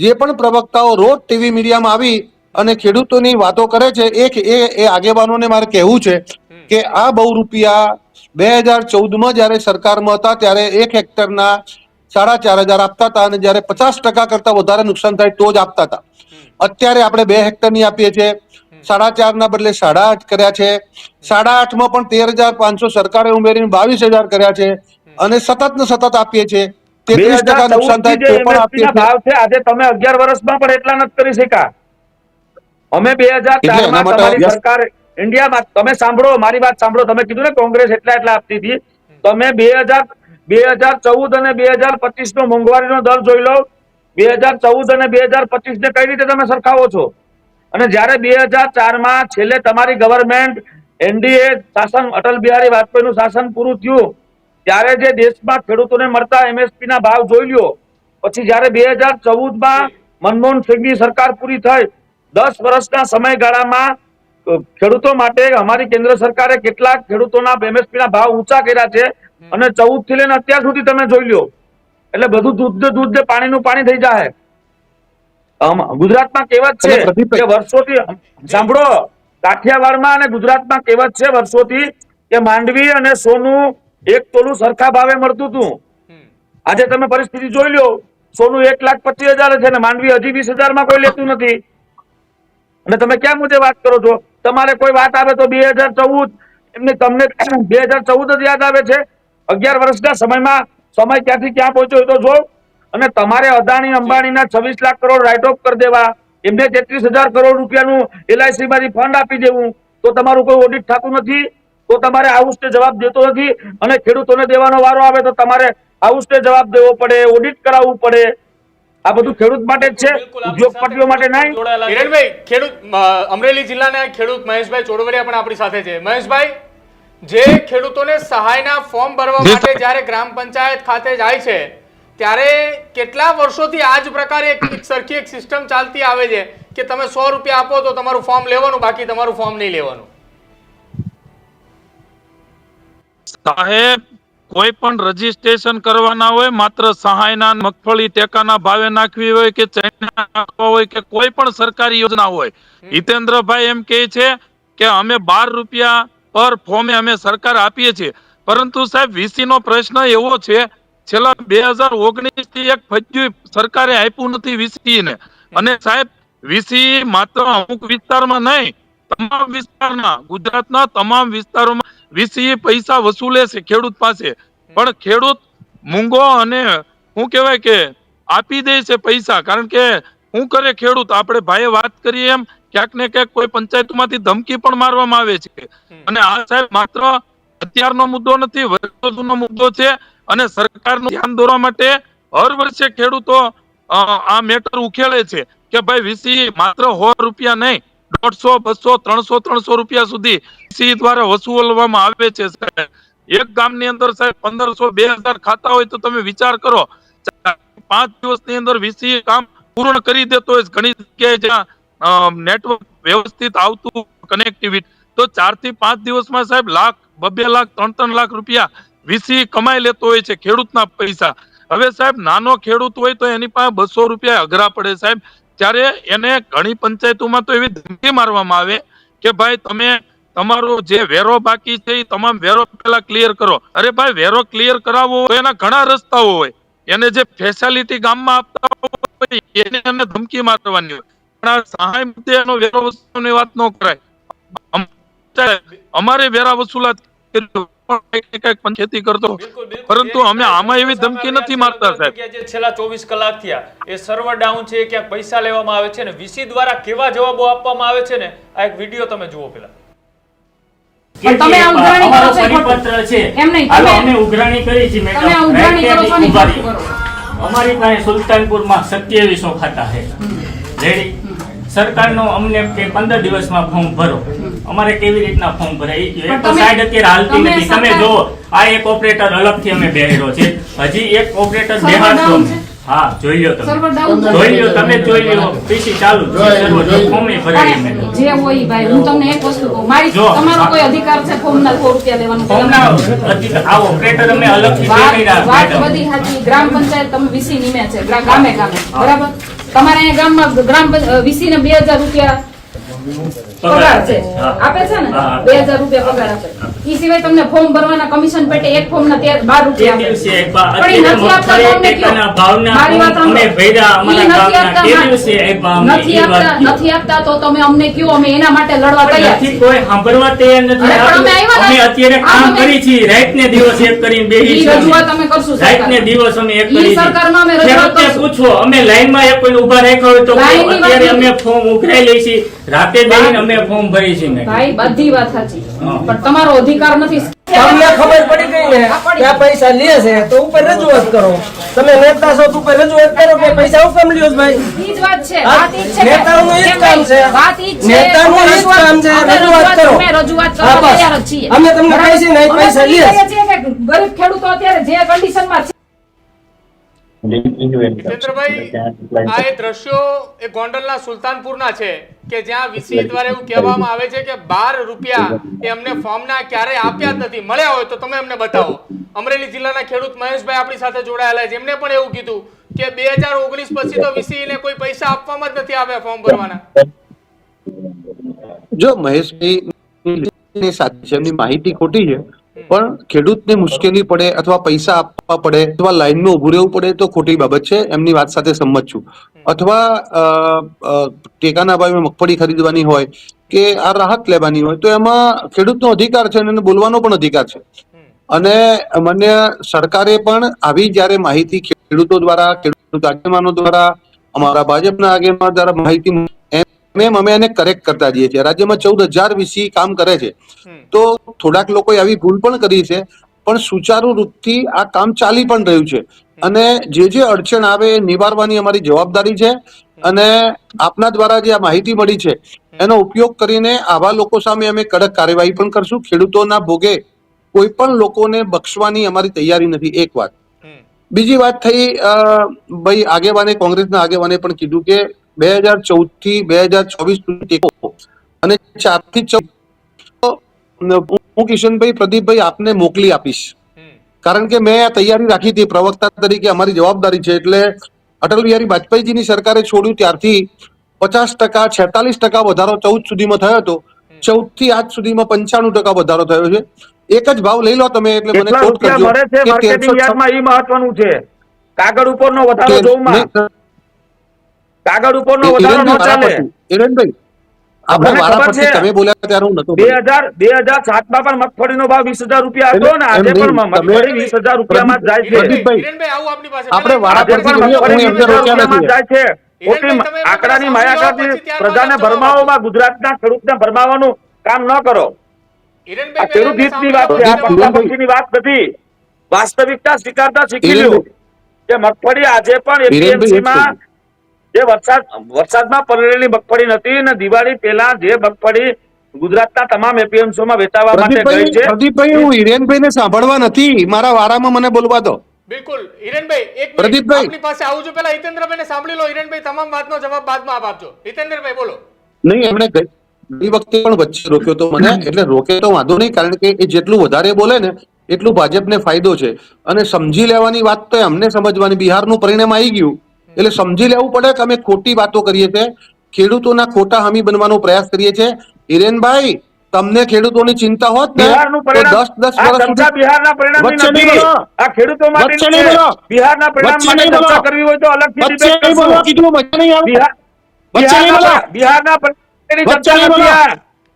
જે પણ પ્રવક્તાઓ રોજ ટીવી મીડિયામાં આવી અને ખેડૂતોની વાતો કરે છે, એ આગેવાનોને મારે કહેવું છે કે આ બહુ રૂપિયા 2014માં જયારે સરકારમાં હતા ત્યારે 1 હેક્ટરના 4,500 આપતા હતા અને જયારે 50% કરતા વધારે નુકસાન થાય તો જ આપતા હતા. અત્યારે આપણે 2 હેક્ટરની આપીએ છીએ, 4.5 ના બદલે 8.5 કર્યા છે. 8.5માં પણ 13,500 સરકારે ઉમેરીને 22,000 કર્યા છે અને સતત ને સતત આપીએ છીએ. 33% નુકસાન થાય તો પણ આપીએ છીએ. ભાવ છે આજે તમે 11 વર્ષમાં પણ એટલા નથી કરી શક્યા. અમે 2004માં તમારી સરકાર ઇન્ડિયામાં, તમે સાંભળો મારી વાત સાંભળો, તમે કીધું ને કોંગ્રેસ એટલા આપતી હતી. તમે 2014 અને 2025 નો મોંઘવારીનો દર જોઈ લો. 2014 અને 2025 ને કઈ રીતે તમે સરખાવો છો? અને જયારે 2004માં છેલ્લે તમારી ગવર્મેન્ટ એનડીએ શાસન, અટલ બિહારી વાજપેયીનું શાસન પૂરું થયું ત્યારે જે દેશમાં ખેડૂતોને મળતા એમએસપી ના ભાવ જોઈ લ્યો. પછી જયારે 2014માં મનમોહન સિંહની સરકાર પૂરી થઈ, 10 વર્ષના સમયગાળામાં ખેડૂતો માટે અમારી કેન્દ્ર સરકારે કેટલાક ખેડૂતોના એમએસપી ના ભાવ ઊંચા કર્યા છે અને 14 થી લઈને અત્યાર સુધી તમે જોઈ લ્યો. એટલે બધું દૂધ ને પાણીનું પાણી થઈ જાય. ગુજરાતમાં કહેવત છે કે વર્ષોથી, સાંભળો, કાઠિયાવાડમાં અને ગુજરાતમાં કહેવત છે વર્ષોથી કે માંડવી અને સોનું 1 તોલું સરખા ભાવે મળતું હતું. આજે તમે પરિસ્થિતિ જોઈ લો, સોનું 1,25,000 છે ને માંડવી હજી 20,000માં કોઈ લેતું નથી. અને તમે ક્યાં મુદ્દે વાત કરો છો? તમારે કોઈ વાત આવે તો 2014, એમને તમને 2014 જ યાદ આવે છે. 11 વર્ષના સમયમાં સમય ક્યાંથી ક્યાં પહોંચ્યો તો જો. અને તમારે અદાણી અંબાણીના 26 લાખ કરોડ રાઇટ ઓફ કરી દેવા, એમને 33,000 કરોડ રૂપિયાનું LIC માંથી ફંડ આપી દેવું, તો તમારું કોઈ ઓડિટ થતું નથી, તો તમારે હાઉસને જવાબ દેતો નથી. અને ખેડૂતોને દેવાનો વારો આવે તો તમારે હાઉસને જવાબ દેવો પડે, ઓડિટ કરાવવું પડે. આ બધું ખેડૂત માટે જ છે, ઉદ્યોગપતિઓ માટે નહીં. કિરણભાઈ, ખેડૂત અમરેલી જિલ્લાના ખેડૂત મહેશભાઈ ચોડવડિયા પણ આપણી સાથે છે. મહેશભાઈ, જે ખેડૂતોને સહાયના ફોર્મ ભરવા માટે જ્યારે ગ્રામ પંચાયત ખાતે જાય છે ત્યારે કેટલા વર્ષોથી આ જ પ્રકારે એક સરખી એક સિસ્ટમ ચાલતી આવે છે કે તમે 100 રૂપિયા આપો તો તમારું ફોર્મ લેવાનું, બાકી તમારું ફોર્મ નહીં લેવાનું? સાહેબ, કોઈ પણ રજીસ્ટ્રેશન કરવાના હોય, માત્ર સહાયના મગફળી ટેકાના ભાવે નાખવી હોય કે ચણા નાખવા હોય કે કોઈ પણ સરકારી યોજના હોય, હિતેન્દ્રભાઈ એમ કહે છે કે અમે 12 રૂપિયા પર ફોર્મે અમે સરકાર આપીએ છીએ. પરંતુ સાહેબ, વીસી નો પ્રશ્ન એવો છે, છેલ્લા 2019 થી એક ફજ્યું સરકારે આપ્યું નથી વીસી ને. અને સાહેબ, વીસી માત્ર અમુક વિસ્તારમાં નહીં, તમામ વિસ્તારના, ગુજરાતના તમામ વિસ્તારોમાં વીસી પૈસા વસૂલે છે ખેડૂત પાસે. પણ ખેડૂત મૂંગો અને શું કહેવાય કે આપી દે છે પૈસા. કારણ કે શું કરે ખેડૂત, આપણે ભાઈએ વાત કરીએ એમ ક્યાંક ને ક્યાંક કોઈ પંચાયતમાંથી ધમકી પણ મારવામાં આવે છે. અને આ સાહેબ માત્ર અત્યારનો મુદ્દો નથી, વર્ષો જૂનો મુદ્દો છે. અને સરકારનું ધ્યાન દોરવા માટે હર વર્ષે ખેડૂતો આ મેટર ઉકેલે છે કે ભાઈ વીસી માત્ર 100 રૂપિયા નહીં, 150, 200, 300 રૂપિયા સુધી વીસી દ્વારા વસૂલવામાં આવે છે સાહેબ. એક ગામની અંદર સાહેબ 1500, 2000 ખાતા હોય તો તમે વિચાર કરો, 5 દિવસની અંદર વીસી કામ પૂર્ણ કરી દેતો હોય. ઘણી જગ્યાએ જ્યાં નેટવર્ક વ્યવસ્થિત આવતું કનેક્ટિવિટી, તો 4 થી 5 દિવસમાં સાહેબ લાખ, 2 લાખ, 3 લાખ રૂપિયા વીસી કમાઈ લેતો હોય છે ખેડૂતના પૈસા. હવે સાહેબ નાનો ખેડૂત હોય તો એની પાસે 200 રૂપિયા અઘરા પડે સાહેબ. ત્યારે એને ઘણી પંચાયતોમાં તો એવી ધમકી મારવામાં આવે કે ભાઈ તમે તમારો જે વેરો બાકી છે એ તમામ વેરો પેલા ક્લિયર કરો. અરે ભાઈ, વેરો ક્લિયર કરાવવો હોય એના ઘણા રસ્તાઓ હોય. એને જે ફેસિલિટી ગામમાં આપતા હોય એને ધમકી મારવાની હોય. પણ આ સહાય મુદ્દે એનો વેરો વસૂલવાની વાત ન કરાય. અમારે વેરા વસૂલાત ખેતી કરતો, બિલકુલ, બિલકુલ. પરંતુ અમે આમાં એવી ધમકી નથી મારતા સાહેબ. કે જે છેલ્લા 24 કલાક થયા એ સર્વર ડાઉન છે, ક્યાંક પૈસા લેવામાં આવે છે ને વીસી દ્વારા કેવા જવાબો આપવામાં આવે છે ને, આ એક વિડીયો તમે જુઓ પેલા. પણ તમે આ ઉઘરાણી કરો છો એ પરિપત્ર છે. એમ નહીં, હાલો, તમે- અમે ઉઘરાણી કરી છે મેડમ. તમે આ ઉઘરાણી કરો છો ને ઉભા ખોટું રહી. કરો. અમારી પાસે સુલતાનપુરમાં 2700 ખાતા છે. રેડી? સરકારનો અમને કે 15 દિવસમાં ફોર્મ ભરો. અમારે કેવી રીતના ફોર્મ ભરાય એ કહ્યું. એક તો તમે- સાઈડ અત્યારે હાલતી તમે નથી. તમે સરકાર- જુઓ, આ એક ઓપરેટર અલગથી અમે બેહેરો છે. હજી એક ઓપરેટર સર્વર બેહાડશો ડાઉન અમે. છે? હા, જોઈ લ્યો તમે. સર્વર ડાઉન છે? જોઈ લ્યો, તમે જોઈ લ્યો. પીસી ચાલુ જ છે. સર્વર ફોર્મ એ ભરાય પણ મેડમ. જે હોય ભાઈ, હું તમને એક વસ્તુ કહું, મારી જો, તમારો કોઈ અધિકાર છે ફોર્મના 100 રૂપિયા લેવાનો? ફોર્મના આ ઓપરેટર અમે અલગથી વાત બેહાડ્યા વાત મેડમ. બધી સાચી. ગ્રામ પંચાયત તમે વીસી નિમે છે ગામે ગામે, બરાબર? તમારે અહીંયા ગામમાં વીસી ને 2000 રૂપિયા પગાર છે, હા. આપે છે ને? હા. 2000 રૂપિયા પગાર આપે. ઈ સિવાય તમને ફોર્મ ભરવાના કમિશન પેટે એક ફોર્મના 12 રૂપિયા તે આપે. દિવસે એક પણ ઈ નથી આપતા તો અમને કયો? ટેકાના ભાવના મારી વાત સાંભળો. અમે ભર્યા અમારા ઈ નથી ગામના. આપતા, તે હા. દિવસે એક ભાવ અમને નથી ઈ વાત આપતા, કયો. નથી આપતા તો તમે અમને કયો, અમે એના માટે લડવા તૈયાર નથી છીએ. કોઈ સાંભળવા તૈયાર નથી. અરે પણ અમે આવ્યા અમે ને. અત્યારે આ કામ તમે- કરી છીએ. રાત ને દિવસ એક કરીને બેહી ઈ છીએ. રજૂઆત અમે કરશું રાત ને સરકાર. દિવસ અમે એક ઈ કરી છીએ. સરકારમાં અમે રજૂઆત ખેડૂતને કરશું. પૂછો, અમે લાઈનમાં એક કોઈ ઊભા રાખ્યા હોય તો લાઈનની વાત અત્યારે નથી. અમે ફોર્મ ઉઘરાઈ લઈ છીએ. રાતે બેહીને અમે ફોર્મ ભરી છીએ મેડમ. ભાઈ બધી વાત સાચી, હા. પણ તમારો અધિકાર નથી. તમને ખબર પડી ગઈ ને કે આ પૈસા લે છે તો ઉપર રજૂઆત કરો. તમે નેતા છો તો ઉપર રજૂઆત કરો કે પૈસા હું કેમ લ્યો છો ભાઈ? ઈ જ વાત છે. હા, વાત ઈ જ છે કે- નેતાઓનું ઈ જ કેમ કામ નહીં? છે. વાત ઈ જ છે. નેતાનું અમે ઈ જ કામ છે. અમે રજૂઆત કરો. અમે રજૂઆત હા, કરવા બસ. તૈયાર જ છીએ. અમે તમને બરાબર? કહીએ છીએ ને, એ અમે પૈસા કહીએ લે. છીએ કે ગરીબ ખેડૂતો અત્યારે જે કન્ડિશનમાં છે, જીતેન્દ્રભાઈ, આ એ દ્રશ્યો એ ગોંડલના સુલતાનપુરના છે કે જ્યાં વીસી દ્વારા એવું કહેવામાં આવે છે કે 12 રૂપિયા એ અમને ફોર્મના ક્યારે આપ્યા જ નથી. મળ્યા હોય તો તમે અમને બતાવો. અમરેલી જિલ્લાના ખેડૂત મહેશભાઈ આપણી સાથે જોડાયેલા છે. એમને પણ એવું કીધું કે 2019 પછી તો વીસી ને કોઈ પૈસા આપવામાં જ નથી આવ્યા ફોર્મ ભરવાના. જો મહેશભાઈ સાચી છે, એમની માહિતી ખોટી છે, પણ ખેડૂતને મુશ્કેલી પડે અથવા પૈસા આપવા પડે અથવા લાઈનમાં ઉભું રહેવું પડે તો ખોટી બાબત છે. એમની વાત સાથે સંમત છું. અથવા ટેકાના ભાવે મગફળી ખરીદવાની હોય કે આ રાહત લેવાની હોય તો એમાં ખેડૂતનો અધિકાર છે અને એને બોલવાનો પણ અધિકાર છે. અને માન્ય સરકારે પણ આવી જ્યારે માહિતી ખેડૂતો દ્વારા, ખેડૂત આગેવાનો દ્વારા, અમારા ભાજપના આગેવાનો દ્વારા માહિતી એમ અમે એને કરેક્ટ કરતા જઈએ છીએ. રાજ્યમાં 14,000 વીસી કામ કરે છે, તો થોડાક લોકોએ આવી ભૂલ પણ કરી છે, પણ સુચારુ રૂપથી આ કામ ચાલી પણ રહ્યું છે. અને જે અડચણ આવે એ નિવારવાની અમારી જવાબદારી છે. અને આપના દ્વારા જે આ માહિતી મળી છે એનો ઉપયોગ કરીને આવા લોકો સામે અમે કડક કાર્યવાહી પણ કરશું. ખેડૂતોના ભોગે કોઈ પણ લોકોને બક્ષવાની અમારી તૈયારી નથી. એક વાત. બીજી વાત થઈ, ભાઈ આગેવાને, કોંગ્રેસના આગેવાને પણ કીધું કે 2014 થી 2024 સુધી ટેકો અને 4 થી 14 હું કિશનભાઈ, પ્રદીપભાઈ આપને મોકલી આપીશ. કારણ કે મેં આ તૈયારી રાખી હતી પ્રવક્તા તરીકે, અમારી જવાબદારી છે. એટલે અટલ બિહારી વાજપેયીજીની સરકારે છોડ્યું ત્યારથી 50%, 46% વધારો 14 સુધીમાં થયો હતો. 14 થી આજ સુધીમાં 95% વધારો થયો છે. એક જ ભાવ લઈ લો તમે, એટલે મને કેટલા કોટ રૂપિયા કરજો મળે છે કે માર્કેટિંગ 1300 યાર્ડમાં એ મહત્વનું છે. કાગળ ઉપરનો વધારો જોઉંમાં. કાગળ ઉપરનો વધારો ન ચાલે. હિરેનભાઈ, આપણે મને વારા ખબર પરથી છે. તમે બોલ્યા ત્યારે હું નતો 2007માં પણ મગફળીનો ભાવ 20,000 રૂપિયા હતો ને આજે એમ નહીં, પણ મગફળી 20,000 રૂપિયામાં જ જાય છે. પ્રદીપભાઈ, હિરેનભાઈ, આવું આપની પાસે. આપણે પેલા વારા આજે પરથી પણ બોલીએ, હું મગફળી એમને 20,000 રોક્યા રૂપિયામાં જ નથી. જાય છે. ખોટી તમે આંકડાની બધા માયાકાથી સાંભળી લો, પછી ત્યારબાદ પ્રજાને જવાબ આપો. ભરમાવવામાં, ગુજરાતના ખેડૂતને ભરમાવવાનું કામ ન કરો. આ હિરેનભાઈ, ખેડૂત પહેલા હિતની વાત છે, આ સાંભળી લો. પક્ષાપક્ષીની વાત નથી. વાસ્તવિકતા સ્વીકારતા શીખી લ્યો હિરેનભાઈ, કે મગફળી આજે પણ હિરેનભાઈ, એપીએમસી માં જે વરસાદમાં પલળેલી મગફળી નથી અને દિવાળી પહેલા જે મગફળી ગુજરાતના તમામ એપીએમસી માં વેચાવા માટે ગઈ છે. પ્રદીપભાઈ, હું હિરેનભાઈ ને સાંભળવા નથી, મારા વારામાં મને બોલવા દો. બિલકુલ હિરેનભાઈ, એક મિનિટ પ્રદીપભાઈ. આપની પાસે આવું છું, પહેલા હિતેન્દ્રભાઈને સાંભળી લો. હિરેનભાઈ તમામ વાતનો જવાબ બાદમાં આપ આપજો. હિતેન્દ્રભાઈ બોલો. નહીં, એમણે ગઈ વખતે પણ વચ્ચે રોક્યો તો મને, એટલે રોકે તો વાંધો નહીં, કારણ કે એ જેટલું વધારે બોલે ને એટલું ભાજપને ફાયદો છે. અને સમજી લેવાની વાત તો અમને સમજવાની, બિહારનું પરિણામ આવી ગયું એટલે સમજી લેવું પડે કે અમે ખોટી વાતો કરીએ છીએ, ખેડૂતોના ખોટા હામી બનવાનો પ્રયાસ કરીએ છીએ. હિરેનભાઈ, તમને ખેડૂતોની ચિંતા હોત ને બિહારનું તો પરિણામ 10 આ વર્ષ ચર્ચા બિહારના પરિણામની વચ્ચે નહીં નથી. બોલો. આ ખેડૂતો માટે વચ્ચે નહીં બોલો. બિહારના પરિણામ વચ્ચે માટે નહીં બોલો. ચર્ચા કરવી હોય તો અલગથી વચ્ચે ડિબેટ નહીં બોલો, કરશું. કીધું મજા નહીં આવે. વચ્ચે નહીં બોલો. બિહારના પરિણામની વચ્ચે ચર્ચા નહીં નથી બોલો.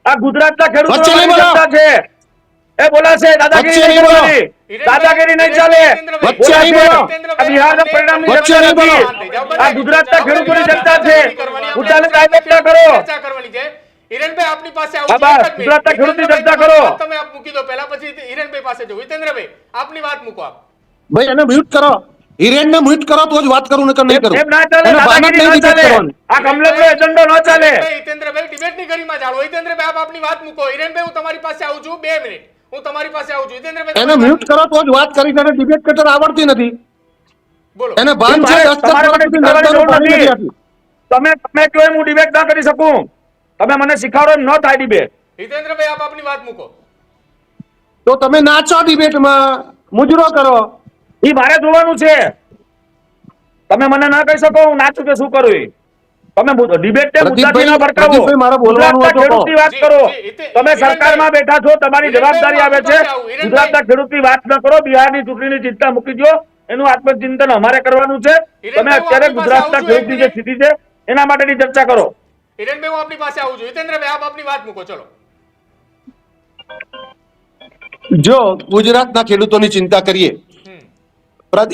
આ ગુજરાતના વચ્ચે નહીં ખેડૂતોની બોલો. ચર્ચા છે. એ બોલાશે દાદાગીરી વચ્ચે નહીં નહીં બોલો. કરવાની. દાદાગીરી નહીં ચાલે. વચ્ચે નહીં બોલો. આ બિહારના પરિણામની વચ્ચે ચર્ચા નહીં બોલો. નથી. આ ગુજરાતના ખેડૂતોની ચર્ચા છે. ઉચ્ચારણ કાયદો ચર્ચા કરો. ચર્ચા કરવાની છે. હિરેનભાઈ આપની પાસે આવું બાબા, છું. એક જ મિનિટ. ગુજરાતના ખેડૂતની ચર્ચા હિતેન્દ્રભાઈ, કરો. તમે આપ મૂકી દો પહેલા, પછી હિરેનભાઈ પાસે જવું. હિતેન્દ્રભાઈ આપની વાત મૂકો આપ. ભાઈ એને મ્યુટ કરો, હિરેનને મ્યુટ કરો તો જ વાત કરું, નકર નહીં કરું. એમ ના ચાલે, એને બાના જ દાદાગીરી નહીં ના debate ચાલે. કરવાની. આ કમલેશનો એજન્ડો ન ચાલે. હિતેન્દ્રભાઈ ડિબેટની ગરીમાં જાળવો. હિતેન્દ્રભાઈ આપ આપની વાત મૂકો. હિરેનભાઈ હું તમારી પાસે આવું છું. 2 મિનિટ હું તમારી પાસે આવું છું. હિતેન્દ્રભાઈ એને તમારી મ્યુટ વાત કરો તો જ વાત કરી, તને ડિબેટ કરતા આવડતી નથી. બોલો. એને ભાન છે મારે 10 તમારે વર્ષ મને સુધી શીખવાડવાની નર્મદાનું જરૂર પાણી નથી. નથી આપ્યું. તમે કહો એમ હું ડિબેટ ના કરી શકું. તમે મને શીખવાડો એમ ન થાય ડિબેટ. હિતેન્દ્રભાઈ આપ આપની વાત મૂકો. તો તમે નાચો ડિબેટમાં, મુજરો કરો. એ મારે જોવાનું છે. તમે મને ના કહી શકો હું નાચું કે શું કરું એ. તમે ડિબેટ ને મુદ્દાથી ના ભડકાવો. પ્રદીપભાઈ, મારે બોલવાનું ગુજરાતના હતું તો. ખેડૂતની વાત કરો. તમે સરકારમાં બેઠા છો, તમારી હિરેનભાઈ, જવાબદારી આવે છે. હિરેનભાઈ. ગુજરાતના ખેડૂતની વાત ન કરો, બિહારની ચૂંટણીની ચિંતા મૂકી દો. એનું આત્મચિંતન અમારે કરવાનું છે. તમે અત્યારે હું ગુજરાતના આપની પાસે ખેડૂતની જે આવું છું, સ્થિતિ છે એના માટેની ચર્ચા કરો. હિરેનભાઈ હું આપની પાસે આવું છું. હિતેન્દ્રભાઈ આપ આપની વાત મૂકો. ચલો. જો ગુજરાતના ખેડૂતોની ચિંતા કરીએ, હમ.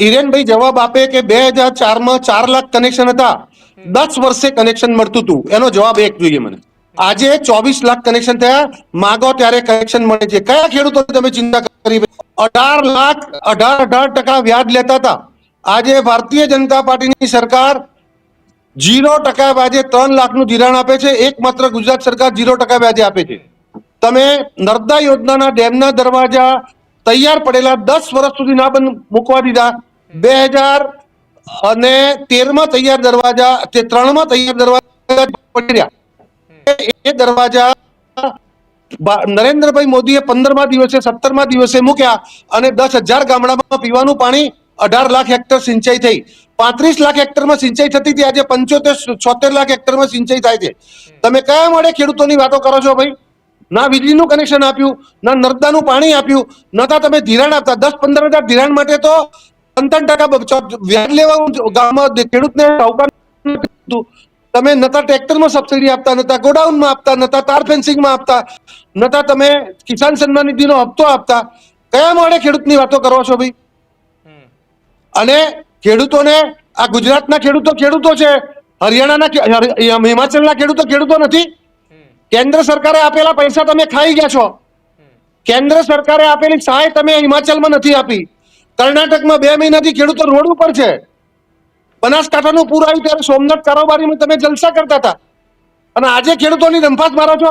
હિરેનભાઈ જવાબ આપે કે 2004માં 4 લાખ કનેક્શન હતા, 10 વર્ષે કનેક્શન મળતું હતું. એનો જવાબ એક જોઈએ મને. આજે 24 લાખ કનેક્શન થયા, માગો ત્યારે કનેક્શન મળે છે. કયા ખેડૂતોની તમે ચિંતા કરી? 18% વ્યાજ લેતા હતા. આજે ભારતીય જનતા પાર્ટીની સરકાર 0% વ્યાજે 3 લાખનું ધિરાણ આપે છે. એકમાત્ર ગુજરાત સરકાર 0% વ્યાજે આપે છે. તમે નર્મદા યોજનાના ડેમના દરવાજા તૈયાર પડેલા 10 વર્ષ સુધી ના બંધ મૂકવા દીધા. 2013માં તૈયાર દરવાજા, તે 3માં તૈયાર દરવાજા પડી રહ્યા. એ દરવાજા નરેન્દ્રભાઈ મોદીએ 15મા દિવસે 17મા દિવસે મૂક્યા અને 10,000 ગામડામાં પીવાનું પાણી, 18 લાખ હેક્ટર સિંચાઈ થઈ. 35 લાખ હેક્ટરમાં સિંચાઈ થતી હતી, આજે 75-76 લાખ હેક્ટરમાં સિંચાઈ થાય છે. તમે કયા મળે ખેડૂતોની વાતો કરો છો ભાઈ? ના વીજળીનું કનેક્શન આપ્યું, ના નર્મદાનું પાણી આપ્યું, નતા તમે ધિરાણ આપતા. 10-15 હજાર ધિરાણ માટે તો 55% વ્યાજ લેવા ગામમાં ખેડૂતને સાવકાર હતું. તમે નતા ટ્રેક્ટરમાં સબસિડી આપતા, નતા ગોડાઉનમાં આપતા, નતા તાર ફેન્સિંગમાં આપતા, નતા તમે કિસાન સન્માન નિધિનો હપ્તો આપતા. કયા મળે ખેડૂતની વાતો કરો છો ભાઈ? અને ખેડૂતોને, આ ગુજરાતના ખેડૂતો છે, હરિયાણાના હિમાચલના ખેડૂતો નથી. કેન્દ્ર સરકારે આપેલા પૈસા તમે ખાઈ ગયા છો. કેન્દ્ર સરકારે આપેલી સહાય તમે હિમાચલમાં નથી આપી. કર્ણાટકમાં 2 મહિનાથી ખેડૂતો રોડ ઉપર છે. બનાસકાંઠાનું પૂર આવ્યું ત્યારે સોમનાથ કારોબારીમાં તમે જલસા કરતા હતા અને આજે ખેડૂતોની રંફાસ મારો છો.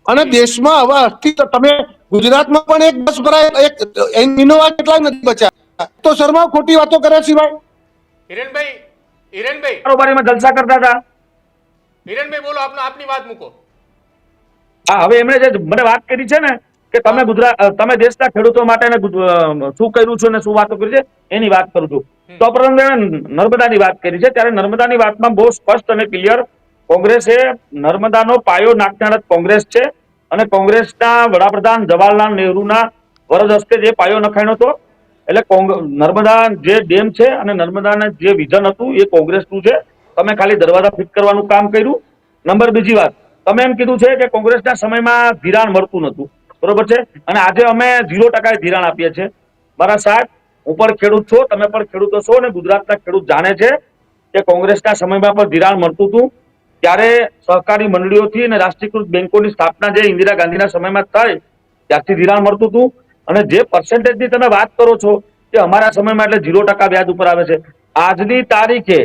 અને દેશમાં હવે અસ્તિત્વ, તમે ગુજરાતમાં પણ એક બસ ભરાય, એક ઇનોવા કેટલા નથી બચ્યા. તો શર્મા ખોટી વાતો કરે સિવાય. હિરેનભાઈ કારોબારીમાં જલસા કરતા હતા. બોલો આપની વાત મૂકો. હા, હવે એમણે જે મને વાત કરી છે ને કે તમે દેશના ખેડૂતો માટે શું કર્યું છે ને શું વાતો કરી છે એની વાત કરું છું. તો પ્રથમ નર્મદાની વાત કરી છે, ત્યારે નર્મદાની વાતમાં બહુ સ્પષ્ટ અને ક્લિયર કોંગ્રેસે નર્મદાનો પાયો નાખનાર કોંગ્રેસ છે અને કોંગ્રેસના વડાપ્રધાન જવાહરલાલ નહેરુના વરદ હસ્તે જે પાયો નખાયો હતો. એટલે નર્મદા જે ડેમ છે અને નર્મદાના જે વિઝન હતું એ કોંગ્રેસનું છે. તમે ખાલી દરવાજા ફિટ કરવાનું કામ કર્યું. નંબર બીજી વાત, તમે એમ કીધું છે કે કોંગ્રેસના સમયમાં ધિરાણ મળતું નતું, બરોબર છે, અને આજે અમે 0% ધિરાણ આપીએ છીએ. મારા સાહેબ, હું પણ ખેડૂત છું, તમે પણ ખેડૂતો છો અને ગુજરાતના ખેડૂત જાણે છે કે કોંગ્રેસના સમયમાં પણ ધિરાણ મળતું હતું. ત્યારે સહકારી મંડળીઓથી અને રાષ્ટ્રીયકૃત બેંકોની સ્થાપના જે ઇન્દિરા ગાંધીના સમયમાં થઈ ત્યારથી ધિરાણ મળતું હતું. અને જે પર્સન્ટેજની તમે વાત કરો છો કે અમારા સમયમાં એટલે 0% વ્યાજ ઉપર આવે છે. આજની તારીખે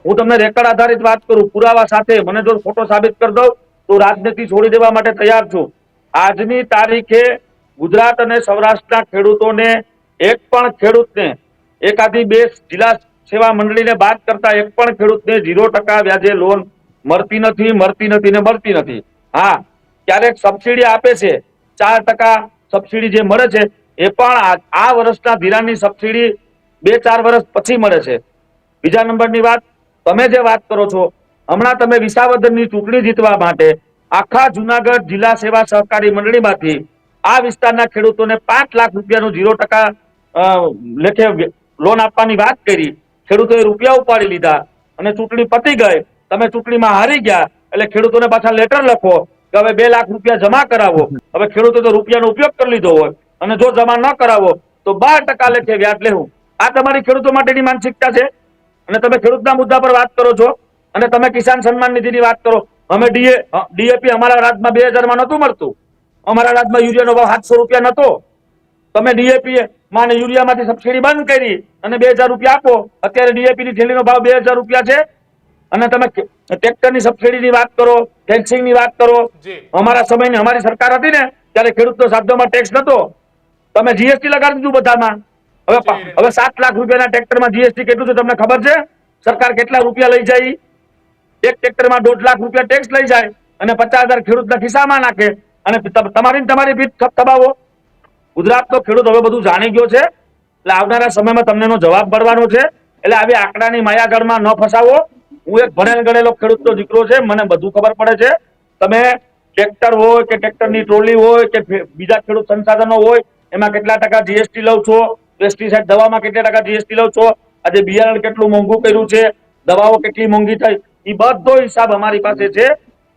હું તમને રેકર્ડ આધારિત વાત કરું, પુરાવા સાથે, મને જો ખોટો સાબિત કરી દઉં તો રાજનીતિ છોડી દેવા માટે તૈયાર છું. આજની તારીખે ગુજરાત અને સૌરાષ્ટ્રના ખેડૂતોને એક પણ ખેડૂતને, એકાદી 2 જિલ્લા સેવા મંડળીને બાદ કરતા એક પણ ખેડૂતને 0% વ્યાજે લોન મળતી નથી. હા, ક્યારેક સબસિડી આપે છે, 4% સબસિડી જે મળે છે એ પણ આ વર્ષના ધિરાણની સબસિડી 2-4 વર્ષ પછી મળે છે. બીજા નંબરની વાત, તમે જે વાત કરો છો, હમણાં તમે વિસાવદરની ચૂંટણી જીતવા માટે આખા જુનાગઢ જિલ્લા સેવા સહકારી મંડળીમાંથી આ વિસ્તારના ખેડૂતોને 5 લાખ રૂપિયાનું 0% લેખે લોન આપવાની વાત કરી. ખેડૂતોએ રૂપિયા ઉપાડી લીધા અને ચૂંટણી પતી ગઈ, તમે ચૂંટણીમાં હારી ગયા એટલે ખેડૂતોને પાછા લેટર લખો કે હવે 2 લાખ રૂપિયા જમા કરાવો. હવે ખેડૂતો તો રૂપિયાનો ઉપયોગ કરી લીધો હોય અને જો જમા ન કરાવો તો 12% લેખે વ્યાજ લેવું. આ તમારી ખેડૂતો માટેની માનસિકતા છે. અને તમે ખેડૂતના મુદ્દા પર વાત કરો છો અને તમે કિસાન સન્માન નિધિની વાત કરો. અમે ડીએપી અમારા રાજ્યમાં 2000 નહોતું મળતું. અમારા રાજ્યમાં યુરિયાનો ભાવ 700 રૂપિયા નહોતો. તમે ડીએપી માં યુરિયામાંથી સબસિડી બંધ કરી અને 2000 રૂપિયા આપો. અત્યારે ડીએપી ની થેલીનો ભાવ 2000 રૂપિયા છે. અને તમે ટ્રેક્ટરની સબસિડીની વાત કરો, ફેન્સિંગની વાત કરો. અમારા સમયની અમારી સરકાર હતી ને ત્યારે ખેડૂતનો સાધનોમાં ટેક્સ નતો. તમે જીએસટી લગાડી દીધું બધામાં. હવે 7 લાખ રૂપિયાના ટ્રેક્ટરમાં જીએસટી કેટલું છે તમને ખબર છે? સરકાર કેટલા રૂપિયા લઈ જાય? એક ટ્રેક્ટરમાં 1.5 લાખ રૂપિયા ટેક્સ લઈ જાય અને 50,000 ખેડૂતના ખિસ્સામાં નાખે અને તમારી પીઠ થપથપાવો. ગુજરાતનો ખેડૂત હવે બધું જાણી ગયો છે એટલે આવનારા સમયમાં તમને એનો જવાબ મળવાનો છે. એટલે આવી આંકડાની માયાગળમાં ન ફસાવો. હું એક ભણેલ ગણેલો ખેડૂતનો દીકરો છે, મને બધું ખબર પડે છે. તમે ટ્રેક્ટર હોય કે ટ્રેક્ટરની ટ્રોલી હોય કે બીજા ખેડૂત સંસાધનો હોય એમાં કેટલા ટકા જીએસટી લઉં છો, પેસ્ટિસાઇડ દવામાં કેટલા ટકા જીએસટી લઉં છો, આજે બિયારણ કેટલું મોંઘું કર્યું છે, દવાઓ કેટલી મોંઘી થઈ, એ બધો હિસાબ અમારી પાસે છે.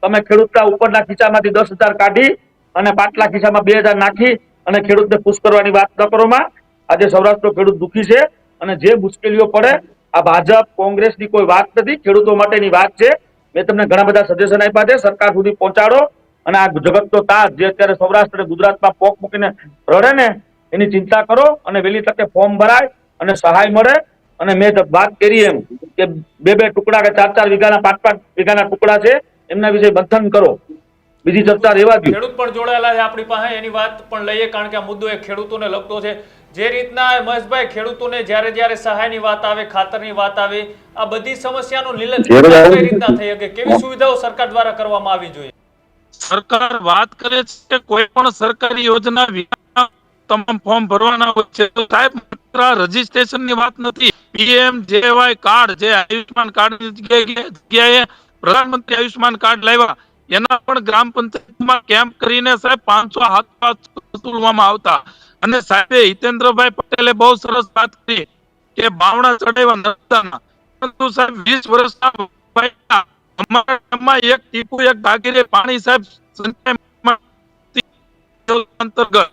તમે ખેડૂતના ઉપરના ખિસ્સામાંથી 10,000 કાઢી અને પાટલા ખિસ્સામાં 2,000 નાખી અને ખેડૂતને ખુશ કરવાની વાત ન કરોમાં. આજે સૌરાષ્ટ્રનો ખેડૂત દુઃખી છે અને જે મુશ્કેલીઓ પડે, આ ભાજપ કોંગ્રેસની કોઈ વાત નથી, ખેડૂતો માટેની વાત છે. મેં તમને ઘણા બધા સજેશન આપ્યા છે, સરકાર સુધી પહોંચાડો અને આ જગતનો તાજ જે અત્યારે સૌરાષ્ટ્ર અને ગુજરાતમાં પોક મૂકીને રડે ને એની ચિંતા કરો અને વહેલી તકે ફોર્મ ભરાય અને સહાય મળે. અને મેં વાત કરી એમ કે 2-2 ટુકડા કે 4-4 વીઘાના 5-5 વીઘાના ટુકડા છે એમના વિશે બંધન કરો. બીજી ચર્ચા રહેવા દો. ખેડૂત પણ જોડાયેલા છે આપણી પાસે, એની વાત પણ લઈએ કારણ કે આ મુદ્દો એ ખેડૂતોને લગતો છે. જે રીતના મહેશભાઈ ખેડૂતોને જ્યારે સહાયની વાત આવે, ખાતરની વાત આવે, આ બધી સમસ્યાનું નિલંબન કઈ રીતના થઈ શકે, કેવી સુવિધાઓ સરકાર દ્વારા કરવામાં આવી જોઈએ? સરકાર વાત કરે છે કે કોઈ પણ સરકારી યોજના વિના તમામ ફોર્મ ભરવાના હોય છે. તો સાહેબ માત્ર રજીસ્ટ્રેશનની વાત નથી. પીએમજેવાય કાર્ડ જે આયુષ્માન કાર્ડની જગ્યાએ પ્રધાનમંત્રી આયુષ્માન કાર્ડ લાવ્યા, એના પણ ગ્રામ પંચાયતમાં કેમ્પ કરીને સાહેબ 500 હાથ વસૂલવામાં આવતા. અને સાહેબ હિતેન્દ્રભાઈ પટેલે બહુ સરસ વાત કરી કે બાવણા ચડાવ્યા નર્મદાના, પરંતુ સાહેબ 20 વર્ષના અમારા ગામમાં એક ટીપુ એક ભાગીરે પાણી સાહેબ અંતર્ગત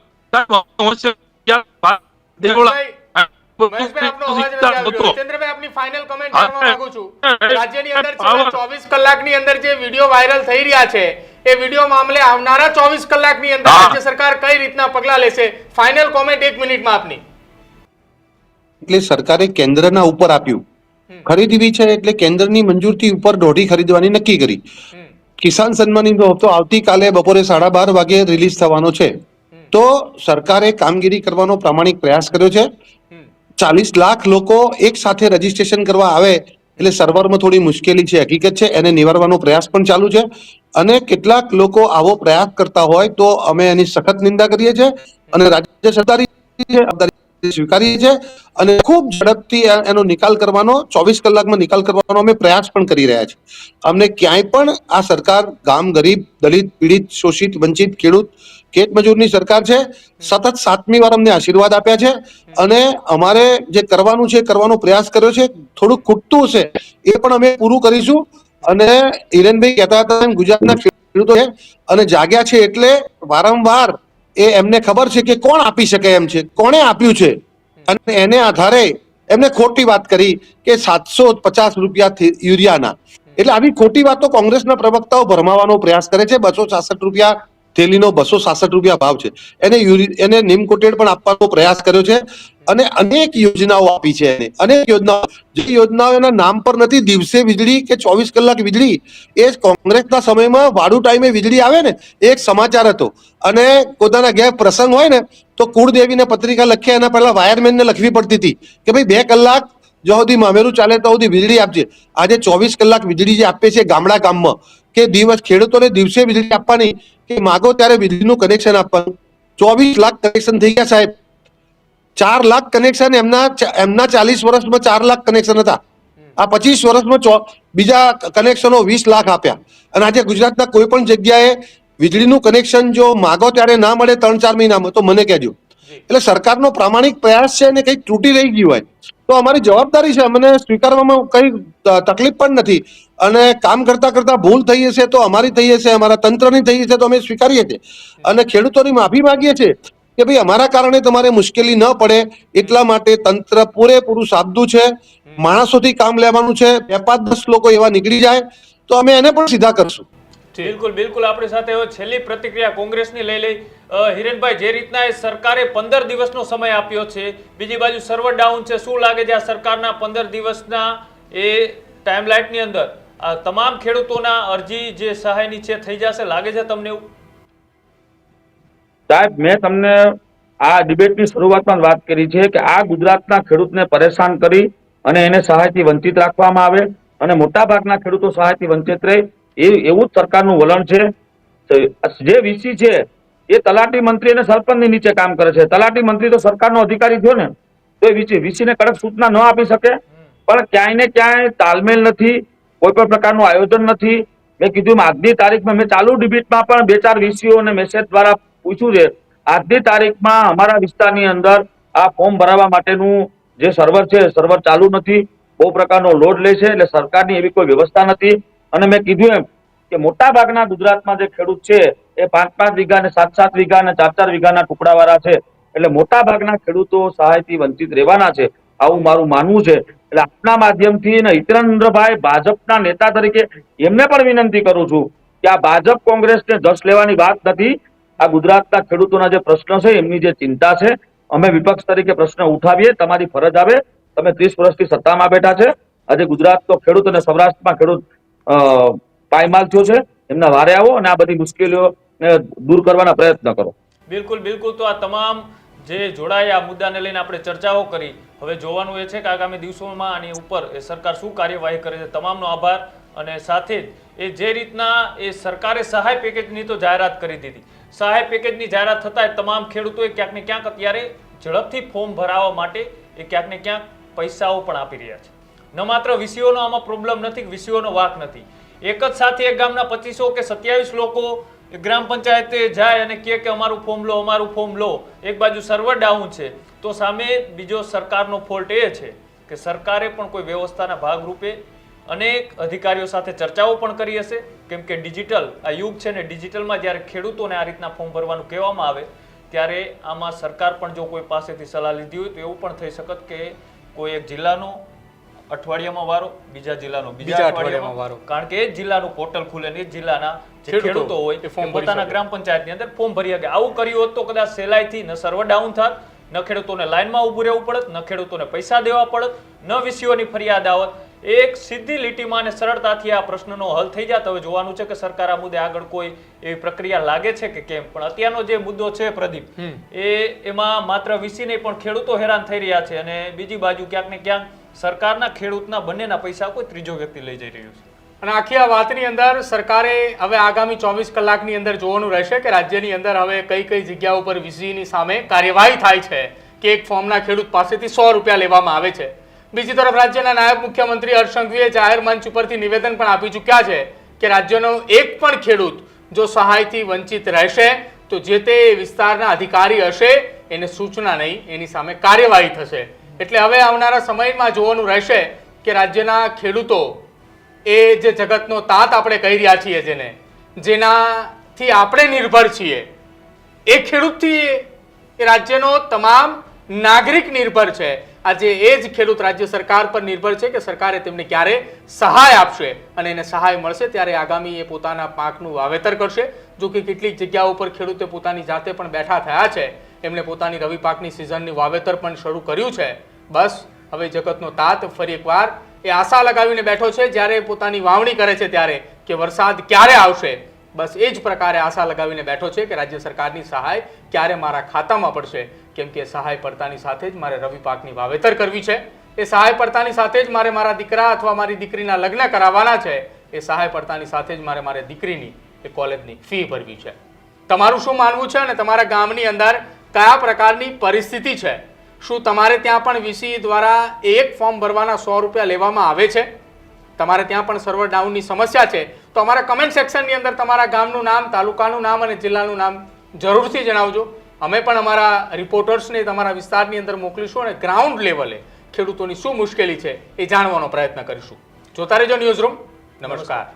રાજ્યની અંદર છેલ્લા 24 કલાકની અંદર જે વિડીયો વાયરલ થઈ રહ્યા છે એ વિડીયો મામલે આવનારા 24 કલાકની અંદર રાજ્ય સરકાર કઈ રીતના પગલા લેશે? ફાઇનલ કોમેન્ટ 1 મિનિટમાં આપની. એટલે સરકારે કેન્દ્રના ઉપર આપ્યું, ખરીદવી છે એટલે કેન્દ્રની મંજૂરીથી ઉપર દોઢી ખરીદવાની નક્કી કરી. કિસાન સન્માન હપ્તો આવતીકાલે બપોરે 12:30 વાગે રિલીઝ થવાનો છે. તો સરકારે કામગીરી કરવાનો પ્રામાણિક પ્રયાસ કર્યો છે. 40 લાખ લોકો એક સાથે રજીસ્ટ્રેશન કરવા આવે એટલે સર્વરમાં થોડી મુશ્કેલી છે, હકીકત છે, એને નિવારવાનો પ્રયાસ પણ ચાલુ છે. અને કેટલાક લોકો આવો પ્રયાસ કરતા હોય તો અમે એની સખત નિંદા કરીએ છીએ અને રાજ્ય સરકારી સ્વીકારીએ છીએ અને ખૂબ ઝડપથી એનો નિકાલ કરવાનો, 24 કલાકમાં નિકાલ કરવાનો અમે પ્રયાસ પણ કરી રહ્યા છીએ. અમને ક્યાંય પણ આ સરકાર ગામ, ગરીબ, દલિત, પીડિત, શોષિત, વંચિત, ખેડૂત, ખેત મજૂરની સરકાર છે. સતત 7મી વાર અમને આશીર્વાદ આપ્યા છે અને અમારે જે કરવાનું છે કરવાનો પ્રયાસ કર્યો છે. થોડુંક ખૂટતું હશે એ પણ અમે પૂરું કરીશું. અને હિરેનભાઈ કહેતા હતા ગુજરાતના ખેડૂતો છે અને જાગ્યા છે એટલે વારંવાર એમને ખબર છે કે કોણ આપી શકે એમ છે, કોણે આપ્યું છે, અને એને આધારે એમને ખોટી વાત કરી કે 750 રૂપિયા યુરિયાના. એટલે આવી ખોટી વાતો કોંગ્રેસના પ્રવક્તાઓ ભરમાવાનો પ્રયાસ કરે છે. 266 રૂપિયા થેલીનો 266 રૂપિયા ભાવ છે. એને નીમ કોટેડ પણ આપવાનો પ્રયાસ કર્યો છે અને અનેક યોજનાઓ આપી છે. એને અનેક યોજનાઓ, જે યોજનાઓ એના નામ પર નથી, દિવસે વીજળી કે 24 કલાક વીજળી, એ કોંગ્રેસના સમયમાં વાડુ ટાઈમે વીજળી આવે ને એ એક સમાચાર હતો. અને પોતાના ઘેર પ્રસંગ હોય ને તો કુળદેવીને પત્રિકા લખે એના પહેલા વાયરમેનને લખવી પડતી હતી કે ભાઈ 2 કલાક જ્યાં સુધી મામેરું ચાલે ત્યાં સુધી વીજળી આપજે. આજે 24 કલાક વીજળી જે આપે છે ગામડા ગામમાં, કે દિવસ ખેડૂતોને દિવસે વીજળી આપવાની, કે માગો ત્યારે વીજળીનું કનેક્શન આપવાનું. 24 લાખ કનેક્શન થઈ ગયા સાહેબ. 4 લાખ કનેક્શન એમના 40 વર્ષમાં 4 લાખ કનેક્શન હતા. આ 25 વર્ષમાં બીજા કનેક્શનો 20 લાખ આપ્યા. અને આજે ગુજરાતના કોઈ પણ જગ્યાએ વીજળીનું કનેક્શન જો માગો ત્યારે ના મળે 3-4 મહિનામાં તો મને કહેજો. એટલે સરકારનો પ્રામાણિક પ્રયાસ છે અને કંઈક તૂટી રહી ગયું હોય તો અમારી જવાબદારી છે, અમને સ્વીકારવામાં કઈ તકલીફ પણ નથી. અને કામ કરતા કરતા ભૂલ થઈ હશે તો અમારી થઈ હશે, અમારા તંત્રની થઈ હશે તો અમે સ્વીકારીએ છીએ અને ખેડૂતોની માફી માંગીએ છીએ કે ભાઈ અમારા કારણે તમારે મુશ્કેલી ન પડે એટલા માટે તંત્ર પૂરેપૂરું સાબદું છે. માણસોથી કામ લેવાનું છે. 2-5-10 લોકો એવા નીકળી જાય તો અમે એને પણ સીધા કરશું. બિલકુલ બિલકુલ. આપણી સાથે હવે છેલ્લી પ્રતિક્રિયા કોંગ્રેસની લઈ હિરેનભાઈ, જે રીતના એ સરકારે 15 દિવસનો સમય આપ્યો છે, બીજી બાજુ સર્વર ડાઉન છે, શું લાગે છે આ સરકારના 15 દિવસના એ ટાઈમલાઈનની અંદર આ તમામ ખેડૂતોના અરજી જે સહાયની છે થઈ જશે, લાગે છે તમને એવું? સાહેબ, મેં તમને આ ડિબેટની શરૂઆતમાં વાત કરી છે કે આ ગુજરાતના ખેડૂતને પરેશાન કરી અને એને સહાયથી વંચિત રાખવામાં આવે અને મોટાભાગના ખેડૂતો સહાયથી વંચિત રહે, એવું જ સરકારનું વલણ છે. જે વીસી છે એ તલાટી મંત્રી અને સરપંચની નીચે કામ કરે છે. તલાટી મંત્રી તો સરકારનો અધિકારી થયો ને, તો એ વીસીને કડક સૂચના ન આપી શકે. પણ ક્યાંય ને ક્યાંય તાલમેલ નથી, કોઈ પણ પ્રકારનું આયોજન નથી. મેં કીધું આજની તારીખમાં, મેં ચાલુ ડિબેટમાં પણ 2-4 વીસીઓને મેસેજ દ્વારા પૂછ્યું છે. આજની તારીખમાં અમારા વિસ્તારની અંદર આ ફોર્મ ભરાવા માટેનું જે સર્વર છે, સર્વર ચાલુ નથી. બહુ પ્રકારનો લોડ લે છે, એટલે સરકારની એવી કોઈ વ્યવસ્થા નથી. અને મેં કીધું એમ કે મોટા ભાગના ગુજરાતમાં જે ખેડૂત છે એ 5-5 વીઘા ને 7-7 વીઘા ને 4-4 વીઘાના ટુકડાવાળા છે. એટલે મોટા ભાગના ખેડૂતો સહાયથી વંચિત રહેવાના છે, આવું મારું માનવું છે. એટલે આપના માધ્યમથી ને હિતેન્દ્રભાઈ ભાજપના નેતા તરીકે એમને પણ વિનંતી કરું છું કે આ ભાજપ કોંગ્રેસને જશ લેવાની વાત નથી. આ ગુજરાતના ખેડૂતોના જે પ્રશ્ન છે, એમની જે ચિંતા છે, અમે વિપક્ષ તરીકે પ્રશ્ન ઉઠાવીએ, તમારી ફરજ આવે. તમે 30 વર્ષથી સત્તામાં બેઠા છે. આજે ગુજરાતનો ખેડૂત અને સૌરાષ્ટ્રમાં ખેડૂત પાયમાલ થયો છે. એમના વારે આવો અને આ બધી મુશ્કેલીઓને દૂર કરવાના પ્રયત્ન કરો. બિલકુલ બિલકુલ. તો આ તમામ જે જોડાયા મુદ્દાને લઈને આપણે ચર્ચાઓ કરી. હવે જોવાનું એ છે કે આગામી દિવસોમાં આની ઉપર એ સરકાર શું કાર્યવાહી કરે છે. તમામનો આભાર. અને સાથે જ એ જે રીતના એ સરકારે સહાય પેકેજની તો જાહેરાત કરી દીધી, સહાય પેકેજની જાહેરાત થતાં તમામ ખેડૂતોએ ક્યાંક ને ક્યાંક અત્યારે ઝડપથી ફોર્મ ભરાવવા માટે એ ક્યાંક ને ક્યાંક પૈસાઓ પણ આપી રહ્યા છે. ન માત્ર વીસીઓનો આમાં પ્રોબ્લેમ નથી, વીસીઓનો વાક નથી. એક જ સાથે એક ગામના 25 કે 27 લોકો ગ્રામ પંચાયતે જાય અને કહે કે અમારું ફોર્મ લો, અમારું ફોર્મ લો. એક બાજુ સર્વર ડાઉન છે તો સામે બીજો સરકારનો ફોલ્ટ એ છે કે સરકારે પણ કોઈ વ્યવસ્થાના ભાગરૂપે અનેક અધિકારીઓ સાથે ચર્ચાઓ પણ કરી હશે. કેમ કે ડિજિટલ આ યુગ છે ને, ડિજિટલમાં જ્યારે ખેડૂતોને આ રીતના ફોર્મ ભરવાનું કહેવામાં આવે ત્યારે આમાં સરકાર પણ જો કોઈ પાસેથી સલાહ લીધી હોય તો એવું પણ થઈ શકત કે કોઈ એક જિલ્લાનો અઠવાડિયામાં વારો, બીજા જિલ્લાનો બીજા અઠવાડિયામાં વારો, કારણ કે એ જિલ્લાનું પોર્ટલ ખુલે ને એ જિલ્લાના જે ખેડૂતો હોય એ પોતાના ગ્રામ પંચાયતની અંદર ફોર્મ ભરી શકે. આવું કર્યું હોત તો કદાચ સહેલાઈથી ન સર્વર ડાઉન થાત, ન ખેડૂતોને લાઈનમાં ઊભું રહેવું પડત, ન ખેડૂતોને પૈસા દેવા પડત, ન વીસીઓની ફરિયાદ આવત. એક સીધી લીટીમાં અને સરળતાથી આ પ્રશ્નનો હલ થઈ જાય. હવે જોવાનું છે કે સરકાર આ મુદ્દે આગળ કોઈ એવી પ્રક્રિયા લાગે છે કે કેમ. પણ અત્યારનો જે મુદ્દો છે પ્રદીપ, એમાં માત્ર વીસી નહીં પણ ખેડૂતો હેરાન થઈ રહ્યા છે અને બીજી બાજુ ક્યાંક ને ક્યાંક સરકારના ખેડૂતના બંનેના પૈસા કોઈ ત્રીજો વ્યક્તિ લઈ જઈ રહ્યું છે. અને આખી આ વાતની અંદર સરકારે હવે આગામી 24 કલાકની અંદર જોવાનું રહેશે કે રાજ્યની અંદર હવે કઈ કઈ જગ્યા ઉપર વીસીની સામે કાર્યવાહી થાય છે કે એક ફોર્મના ખેડૂત પાસેથી 100 રૂપિયા લેવામાં આવે છે. બીજી તરફ રાજ્યના નાયબ મુખ્યમંત્રી હર્ષ સંઘવીએ જાહેર મંચ ઉપરથી નિવેદન પણ આપી ચૂક્યા છે કે રાજ્યનો એક પણ ખેડૂત જો સહાયથી વંચિત રહેશે તો જે તે વિસ્તારના અધિકારી હશે એને સૂચના નહીં, એની સામે કાર્યવાહી થશે. એટલે હવે આવનારા સમયમાં જોવાનું રહેશે કે રાજ્યના ખેડૂતો એ જે જગતનો તાત આપણે કહી રહ્યા છીએ, જેનાથી આપણે નિર્ભર છીએ, એ ખેડૂતથી એ રાજ્યનો તમામ નાગરિક નિર્ભર છે. આજે એ જ ખેડૂત રાજ્ય સરકાર પર નિર્ભર છે કે સરકારે તેમને ક્યારે સહાય આપશે અને એને સહાય મળશે ત્યારે આગામી એ પોતાના પાકનું વાવેતર કરશે. જો કે કેટલીક જગ્યાઓ પર ખેડૂતે પોતાની જાતે પણ બેઠા થયા છે, એમણે પોતાની રવિ પાકની સિઝનની વાવેતર પણ શરૂ કર્યું છે. બસ હવે જગતનો તાત ફરી એકવાર એ આશા લગાવીને બેઠો છે જ્યારે પોતાની વાવણી કરે છે ત્યારે કે વરસાદ ક્યારે આવશે. બસ એ જ પ્રકારે આશા લગાવીને બેઠો છે કે રાજ્ય સરકારની સહાય ક્યારે મારા ખાતામાં પડશે, કેમ કે સહાય પડતાની સાથે જ મારે રવિ પાકની વાવેતર કરવી છે. એ સહાય પડતાની સાથે જ મારે મારા દીકરા અથવા મારી દીકરીના લગ્ન કરાવવાના છે. એ સહાય પડતાની સાથે જ મારે મારી દીકરીની એ કોલેજની ફી ભરવી છે. તમારું શું માનવું છે અને તમારા ગામની અંદર કયા પ્રકારની પરિસ્થિતિ છે? શું તમારે ત્યાં પણ વીસી દ્વારા એક ફોર્મ ભરવાના 100 રૂપિયા લેવામાં આવે છે? તમારે ત્યાં પણ સર્વર ડાઉનની સમસ્યા છે તો અમારા કમેન્ટ સેક્શનની અંદર તમારા ગામનું નામ, તાલુકાનું નામ અને જિલ્લાનું નામ જરૂરથી જણાવજો. અમે પણ અમારા રિપોર્ટર્સને તમારા વિસ્તારની અંદર મોકલીશું અને ગ્રાઉન્ડ લેવલે ખેડૂતોની શું મુશ્કેલી છે એ જાણવાનો પ્રયત્ન કરીશું. જોતા રહેજો ન્યૂઝરૂમ. નમસ્કાર.